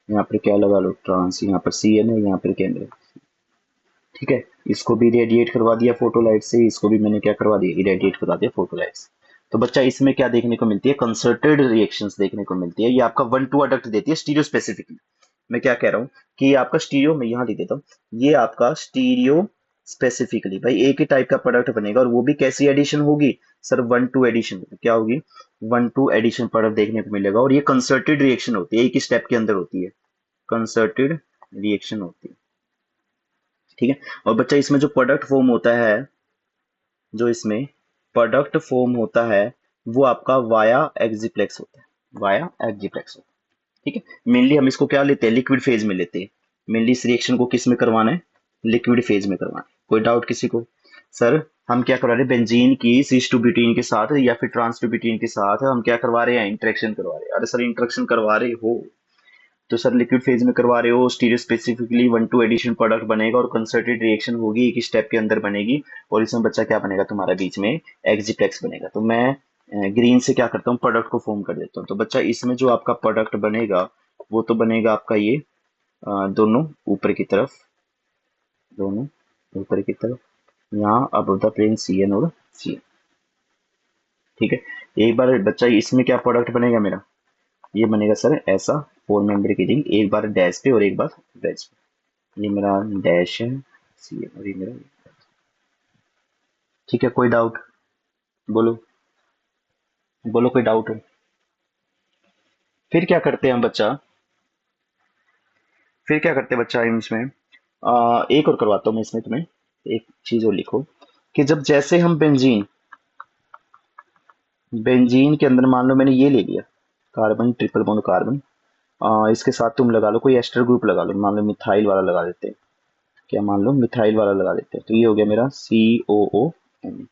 यहाँ पर क्या लगा लो, ट्रांस, यहाँ पर सी एन है, यहाँ पर केंद्र। ठीक है, इसको भी रेडिएट करवा दिया फोटोलाइट से, इसको भी मैंने क्या करवा दिया, इरेडिएट करवा दिया फोटोलाइट से। तो बच्चा इसमें क्या देखने को मिलती है, कंसर्टेड रिएक्शंस देखने को मिलती है। ये आपका 1-2 अडक्ट देती है स्टीरियो स्पेसिफिकली। मैं क्या कह रहा हूँ कि ये आपका स्टीरियो, मैं यहाँ लिख देता हूँ, ये आपका स्टीरियो स्पेसिफिकली भाई एक ही टाइप का प्रोडक्ट बनेगा, और वो भी कैसी एडिशन होगी सर, 1-2 एडिशन। क्या होगी, 1-2 एडिशन प्रोडक्ट देखने को मिलेगा, और ये कंसर्टेड रिएक्शन होती है, एक ही स्टेप के अंदर होती है, कंसर्टेड रिएक्शन होती है। ठीक है, और बच्चा इसमें जो प्रोडक्ट फॉर्म होता है, जो इसमें प्रोडक्ट फॉर्म होता है वो आपका वाया एक्जिप्लेक्स होता है, वाया एक्जिप्लेक्स होता है। ठीक है, मेनली हम इसको क्या लेते हैं, लिक्विड फेज में लेते हैं। मेनली इस रिएक्शन को किस में करवाना है, लिक्विड फेज में करवाना है। कोई डाउट किसी को, सर हम क्या करवा रहे हैं, बेंजीन की सिस टू ब्यूटीन के साथ या फिर ट्रांस टू ब्यूटीन के साथ हम क्या करवा रहे हैं, इंटरेक्शन करवा रहे हैं। अरे सर इंटरेक्शन करवा रहे हो, तो सर लिक्विड फेज में करवा रहे हो, स्टीरियो स्पेसिफिकली 1-2 एडिशन प्रोडक्ट बनेगा और कंसर्टेड रिएक्शन होगी, एक ही स्टेप के अंदर बनेगी, और इसमें बच्चा क्या बनेगा तुम्हारा बीच में एक्जिप्लेक्स बनेगा। तो मैं ग्रीन से क्या करता हूँ, प्रोडक्ट को फॉर्म कर देता हूँ। तो बच्चा इसमें जो आपका प्रोडक्ट बनेगा वो तो बनेगा आपका ये दोनों ऊपर की तरफ, दोनों ऊपर की तरफ, यहाँ अब द प्लेन CN और CN। ठीक है, एक बार बच्चा इसमें क्या प्रोडक्ट बनेगा मेरा, ये बनेगा सर ऐसा 4 मेंबर की रिंग, एक बार डैश पे और एक बार वेज पे। ये मेरा डैश है CN और ये मेरा, ठीक है। कोई डाउट, बोलो बोलो, कोई डाउट है? फिर क्या करते हैं हम बच्चा, फिर क्या करते हैं बच्चा हम इसमें एक और करवाता हूँ मैं इसमें तुम्हें, एक चीज और लिखो कि जब जैसे हम बेंजीन, बेंजीन के अंदर मान लो मैंने ये ले लिया कार्बन, ट्रिपल बॉन्ड कार्बन, इसके साथ तुम लगा लो कोई एस्टर ग्रुप लगा लो, मान लो मिथाइल वाला लगा देते हैं, क्या मान लो मिथाइल वाला लगा देते हैं, तो ये हो गया मेरा COON।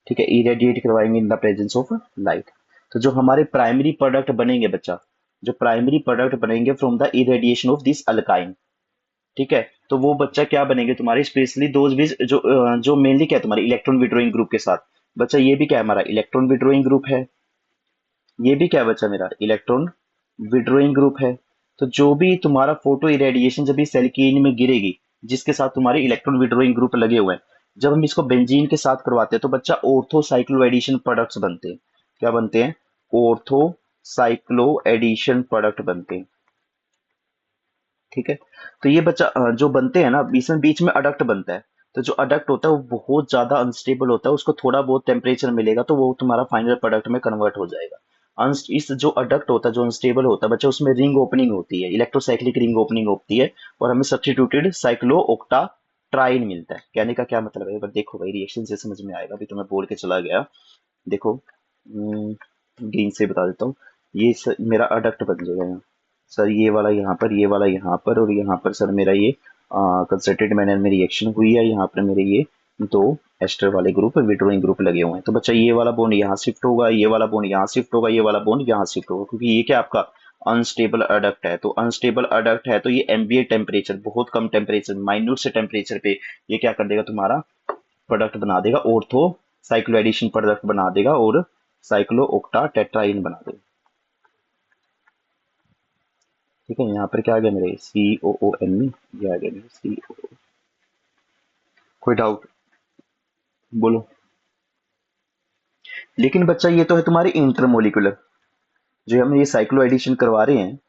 ठीक है, इरेडिएट करवाएंगे इन द प्रेजेंस ऑफ लाइट। तो जो हमारे प्राइमरी प्रोडक्ट बनेंगे बच्चा, जो प्राइमरी प्रोडक्ट बनेंगे from the irradiation of this alkyne, ठीक है, तो वो बच्चा क्या बनेंगे तुम्हारे, स्पेशली दोज भी जो मेनली क्या है तुम्हारे इलेक्ट्रॉन विड्रॉइंग ग्रुप के साथ। बच्चा ये भी क्या है हमारा इलेक्ट्रॉन विड्रॉइंग ग्रुप है, ये भी क्या है बच्चा मेरा इलेक्ट्रॉन विड्रॉइंग ग्रुप है। तो जो भी तुम्हारा फोटो इरेडिएशन जब इस एल्कीन में गिरेगी जिसके साथ तुम्हारे इलेक्ट्रॉन विड्रॉइंग ग्रुप लगे हुए हैं, जब हम इसको बेंजीन के साथ करवाते हैं तो बच्चा ऑर्थो साइक्लो एडिशन प्रोडक्ट्स बनते हैं। क्या बनते हैं, ऑर्थो साइक्लो एडिशन प्रोडक्ट बनते हैं। ठीक है, तो ये बच्चा जो बनते हैं ना, इसमें बीच में अडक्ट बनता है। तो जो अडक्ट होता है वो बहुत ज्यादा अनस्टेबल होता है, उसको थोड़ा बहुत टेम्परेचर मिलेगा तो वो तुम्हारा फाइनल प्रोडक्ट में कन्वर्ट हो जाएगा। इस जो अडक्ट होता है, जो अनस्टेबल होता है बच्चा, उसमें रिंग ओपनिंग होती है, इलेक्ट्रोसाइक्लिक रिंग ओपनिंग होती है, और हमें सब्स्टिट्यूटेड साइक्लो ऑक्टा ट्राइन मिलता है। कहने का क्या मतलब है, देखो भाई रिएक्शन से समझ में आएगा, अभी तो मैं बोल के चला गया। देखो ग्रीन से बता देता हूँ, ये मेरा अडक्ट बन जाएगा यहाँ सर, ये वाला यहाँ पर, ये वाला यहाँ पर, और यहाँ पर सर मेरा ये कंसर्टेड मैनर में रिएक्शन हुई है, यहाँ पर मेरे ये दो एस्टर वाले ग्रुप विड्रॉइंग ग्रुप लगे हुए हैं। तो बच्चा ये वाला बॉन्ड यहाँ शिफ्ट होगा, ये वाला बॉन्ड यहाँ शिफ्ट होगा, ये वाला बॉन्ड यहाँ शिफ्ट होगा, क्योंकि ये क्या आपका अनस्टेबल अडक्ट है। तो अनस्टेबल अडक्ट है तो ये एम्बिएंट टेम्परेचर, बहुत कम टेम्परेचर, माइन्यूट से टेम्परेचर पे ये क्या कर देगा तुम्हारा प्रोडक्ट बना देगा, ऑर्थो साइक्लो एडिशन प्रोडक्ट बना देगा और साइक्लो ऑक्टा टेट्राइन बना देगा। ठीक है, यहाँ पर क्या आ गया मेरे COON में, ये आ गया मेरे CO। कोई डाउट, बोलो। लेकिन बच्चा ये तो है तुम्हारे इंटरमोलिकुलर, जो हम ये साइक्लो एडिशन करवा रहे हैं,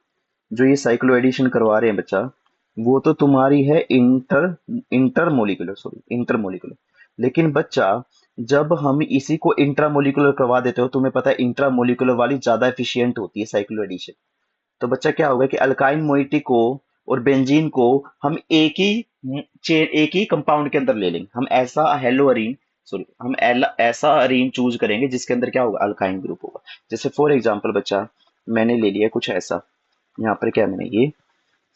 जो ये साइक्लो एडिशन करवा रहे हैं बच्चा, वो तो तुम्हारी है इंटरमोलिकुलर, सॉरी इंटरमोलिकुलर। लेकिन बच्चा जब हम इसी को इंट्रामोलिकुलर करवा देते हो, तुम्हें पता है इंट्रामोलिकुलर वाली ज्यादा एफिशिएंट होती है साइक्लो एडिशन। तो बच्चा क्या होगा कि अल्काइन मोइटी को और बेंजीन को हम एक ही कंपाउंड के अंदर ले लेंगे, हम ऐसा हेलो अरीन, सॉरी हम ऐसा अरीन चूज करेंगे जिसके अंदर क्या होगा अल्काइन ग्रुप होगा। जैसे फॉर एग्जांपल बच्चा मैंने ले लिया कुछ ऐसा, यहाँ पर क्या मैंने ये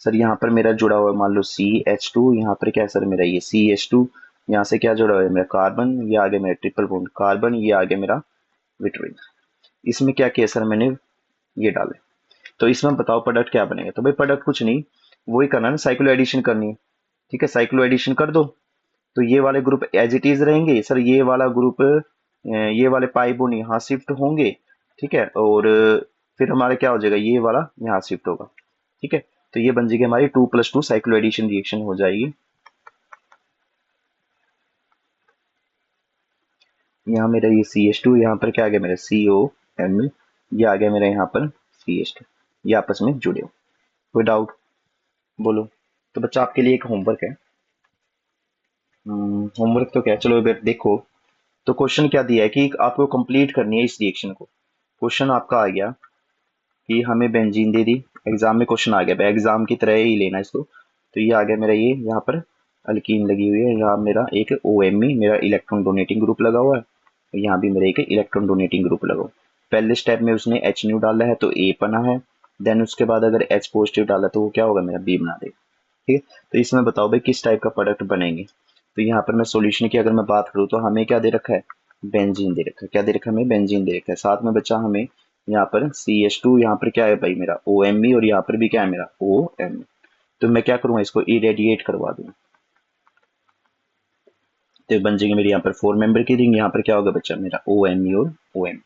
सर, यहाँ पर मेरा जुड़ा हुआ है मान लो CH2, यहाँ पर क्या है सर मेरा ये CH2, यहाँ से क्या जुड़ा हुआ है मेरा कार्बन, ये आ गया मेरा ट्रिपल बॉन्ड कार्बन, ये आ गया मेरा विट्रिन। इसमें क्या किया सर मैंने, ये डाले। तो इसमें बताओ प्रोडक्ट क्या बनेगा, तो भाई प्रोडक्ट कुछ नहीं, वही करना है ना, साइक्लो एडिशन करनी है। ठीक है, साइक्लो एडिशन कर दो, तो ये वाले ग्रुप एज इट इज रहेंगे सर, ये वाला ग्रुप ये वाले पाई बोन यहाँ शिफ्ट होंगे। ठीक है, और फिर हमारा क्या हो जाएगा, ये वाला यहाँ शिफ्ट होगा। ठीक है, तो ये बन जाएगी हमारी 2+2 साइक्लो एडिशन रिएक्शन हो जाएगी। यहाँ मेरा ये CH2, यहाँ पर क्या आ गया मेरा CON, ये आ गया मेरा यहाँ पर CH2, ये आपस में जुड़े हो। कोई डाउट, बोलो। तो बच्चा आपके लिए एक होमवर्क है, होमवर्क तो क्या है, चलो एक बार देखो। तो क्वेश्चन क्या दिया है कि आपको कंप्लीट करनी है इस रिएक्शन को। क्वेश्चन आपका आ गया कि हमें बेंजीन दे दी, एग्जाम में क्वेश्चन आ गया, एग्जाम की तरह ही लेना इसको। तो ये आ गया मेरा ये यहाँ पर अल्कीन लगी हुई है, यहाँ मेरा एक OMe मेरा इलेक्ट्रॉन डोनेटिंग ग्रुप लगा हुआ है, यहाँ भी मेरा एक इलेक्ट्रॉन डोनेटिंग ग्रुप लगा हुआ है। पहले स्टेप में उसने H न्यू डाला है तो A बना है, देन उसके बाद अगर H पॉजिटिव डाला तो वो क्या होगा मेरा B बना देगा। ठीक है, तो इसमें बताओ भाई किस टाइप का प्रोडक्ट बनेंगे। तो यहाँ पर मैं सॉल्यूशन की अगर मैं बात करूँ तो हमें क्या दे रखा है, बेंजीन दे रखा है। क्या दे रखा है हमें, बेंजीन दे रखा है। साथ में बच्चा हमें यहाँ पर CH2, यहाँ पर क्या है भाई मेरा OMe, और यहाँ पर भी क्या है मेरा OMe। तो मैं क्या करूंगा, इसको इरेडिएट करवा दूंगा, तो बन जाएगी मेरी यहाँ पर 4 मेंबर की रिंग। यहाँ पर क्या होगा बच्चा मेरा OMe और OM।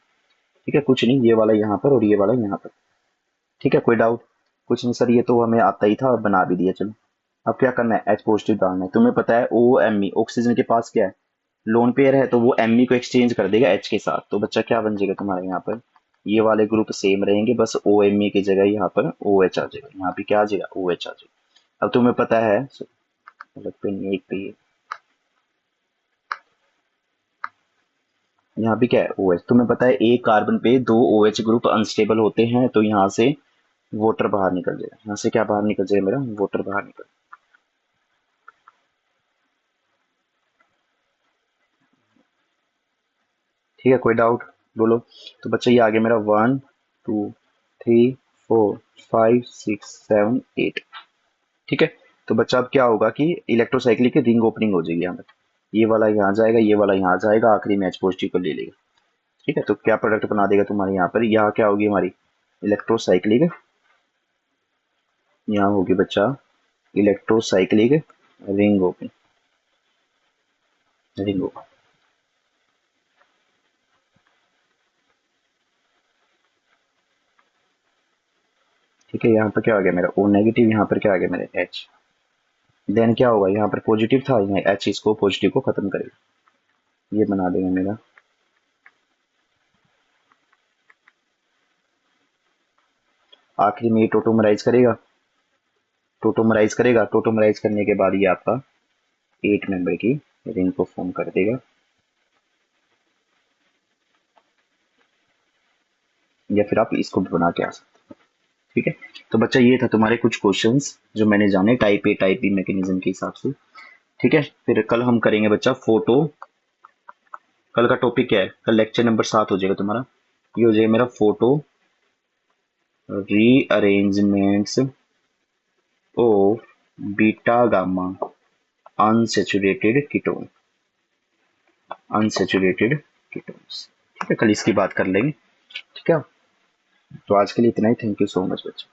ठीक है, कुछ नहीं, ये वाला यहाँ पर और ये वाला यहाँ पर। ठीक है, कोई डाउट? कुछ नहीं सर, ये तो हमें आता ही था और बना भी दिया। चलो अब क्या करना है, H पॉजिटिव डालना है। तुम्हें पता है OMe, ऑक्सीजन के पास क्या है, लोन पेयर है, तो वो Me को एक्सचेंज कर देगा H के साथ। तो बच्चा क्या बन जाएगा तुम्हारे यहाँ पर, ये वाले ग्रुप सेम रहेंगे, बस OMe की जगह यहाँ पर OH आ जाएगा, यहाँ पे क्या आ जाएगा OH आ जाएगा। अब तुम्हें पता है, अलग पे नहीं, एक पे ये, यहाँ भी क्या है OH। तुम्हें पता है एक कार्बन पे 2 OH ग्रुप अनस्टेबल होते हैं, तो यहाँ से वाटर बाहर निकल जाएगा। यहाँ से क्या बाहर निकल जाएगा मेरा, वाटर बाहर निकल। ठीक है, कोई डाउट बोलो। तो बच्चा ये आगे मेरा 1 2 3 4 5 6 7 8। ठीक है, तो बच्चा अब क्या होगा कि इलेक्ट्रोसाइक्लिक की रिंग ओपनिंग हो जाएगी यहाँ पर। ये वाला यहाँ जाएगा, ये वाला यहाँ जाएगा, आखिरी में H पॉजिटिव को ले लेगा। ठीक है, तो क्या प्रोडक्ट बना देगा तुम्हारे यहाँ पर, यहाँ क्या होगी हमारी इलेक्ट्रोसाइक्लिक, यहाँ होगी बच्चा electrocyclic ring open, ring open. ठीक है, यहाँ पर क्या आ गया मेरा O नेगेटिव, यहाँ पर क्या आ गया मेरा H। देन क्या होगा, यहाँ पर पॉजिटिव था, यहाँ H इसको पॉजिटिव को खत्म करेगा, ये बना देगा मेरा। आखिरी में ये टोटोमराइज करेगा, टोटोमराइज करेगा, टोटोमराइज करने के बाद ये आपका 8 मेंबर की रिंग को फॉर्म कर देगा, या फिर आप इसको भी बना के आ सकते हैं। ठीक है, तो बच्चा ये था तुम्हारे कुछ क्वेश्चंस जो मैंने जाने type A type B mechanism के हिसाब से। ठीक है, फिर कल हम करेंगे बच्चा फोटो। कल का टॉपिक क्या है, कल लेक्चर नंबर 7 हो जाएगा तुम्हारा। ये हो जाएगा मेरा photo rearrangements of beta gamma unsaturated ketone, unsaturated ketones. ठीक है, कल इसकी बात कर लेंगे। ठीक है, तो आज के लिए इतना ही। थैंक यू सो मच बच्चा।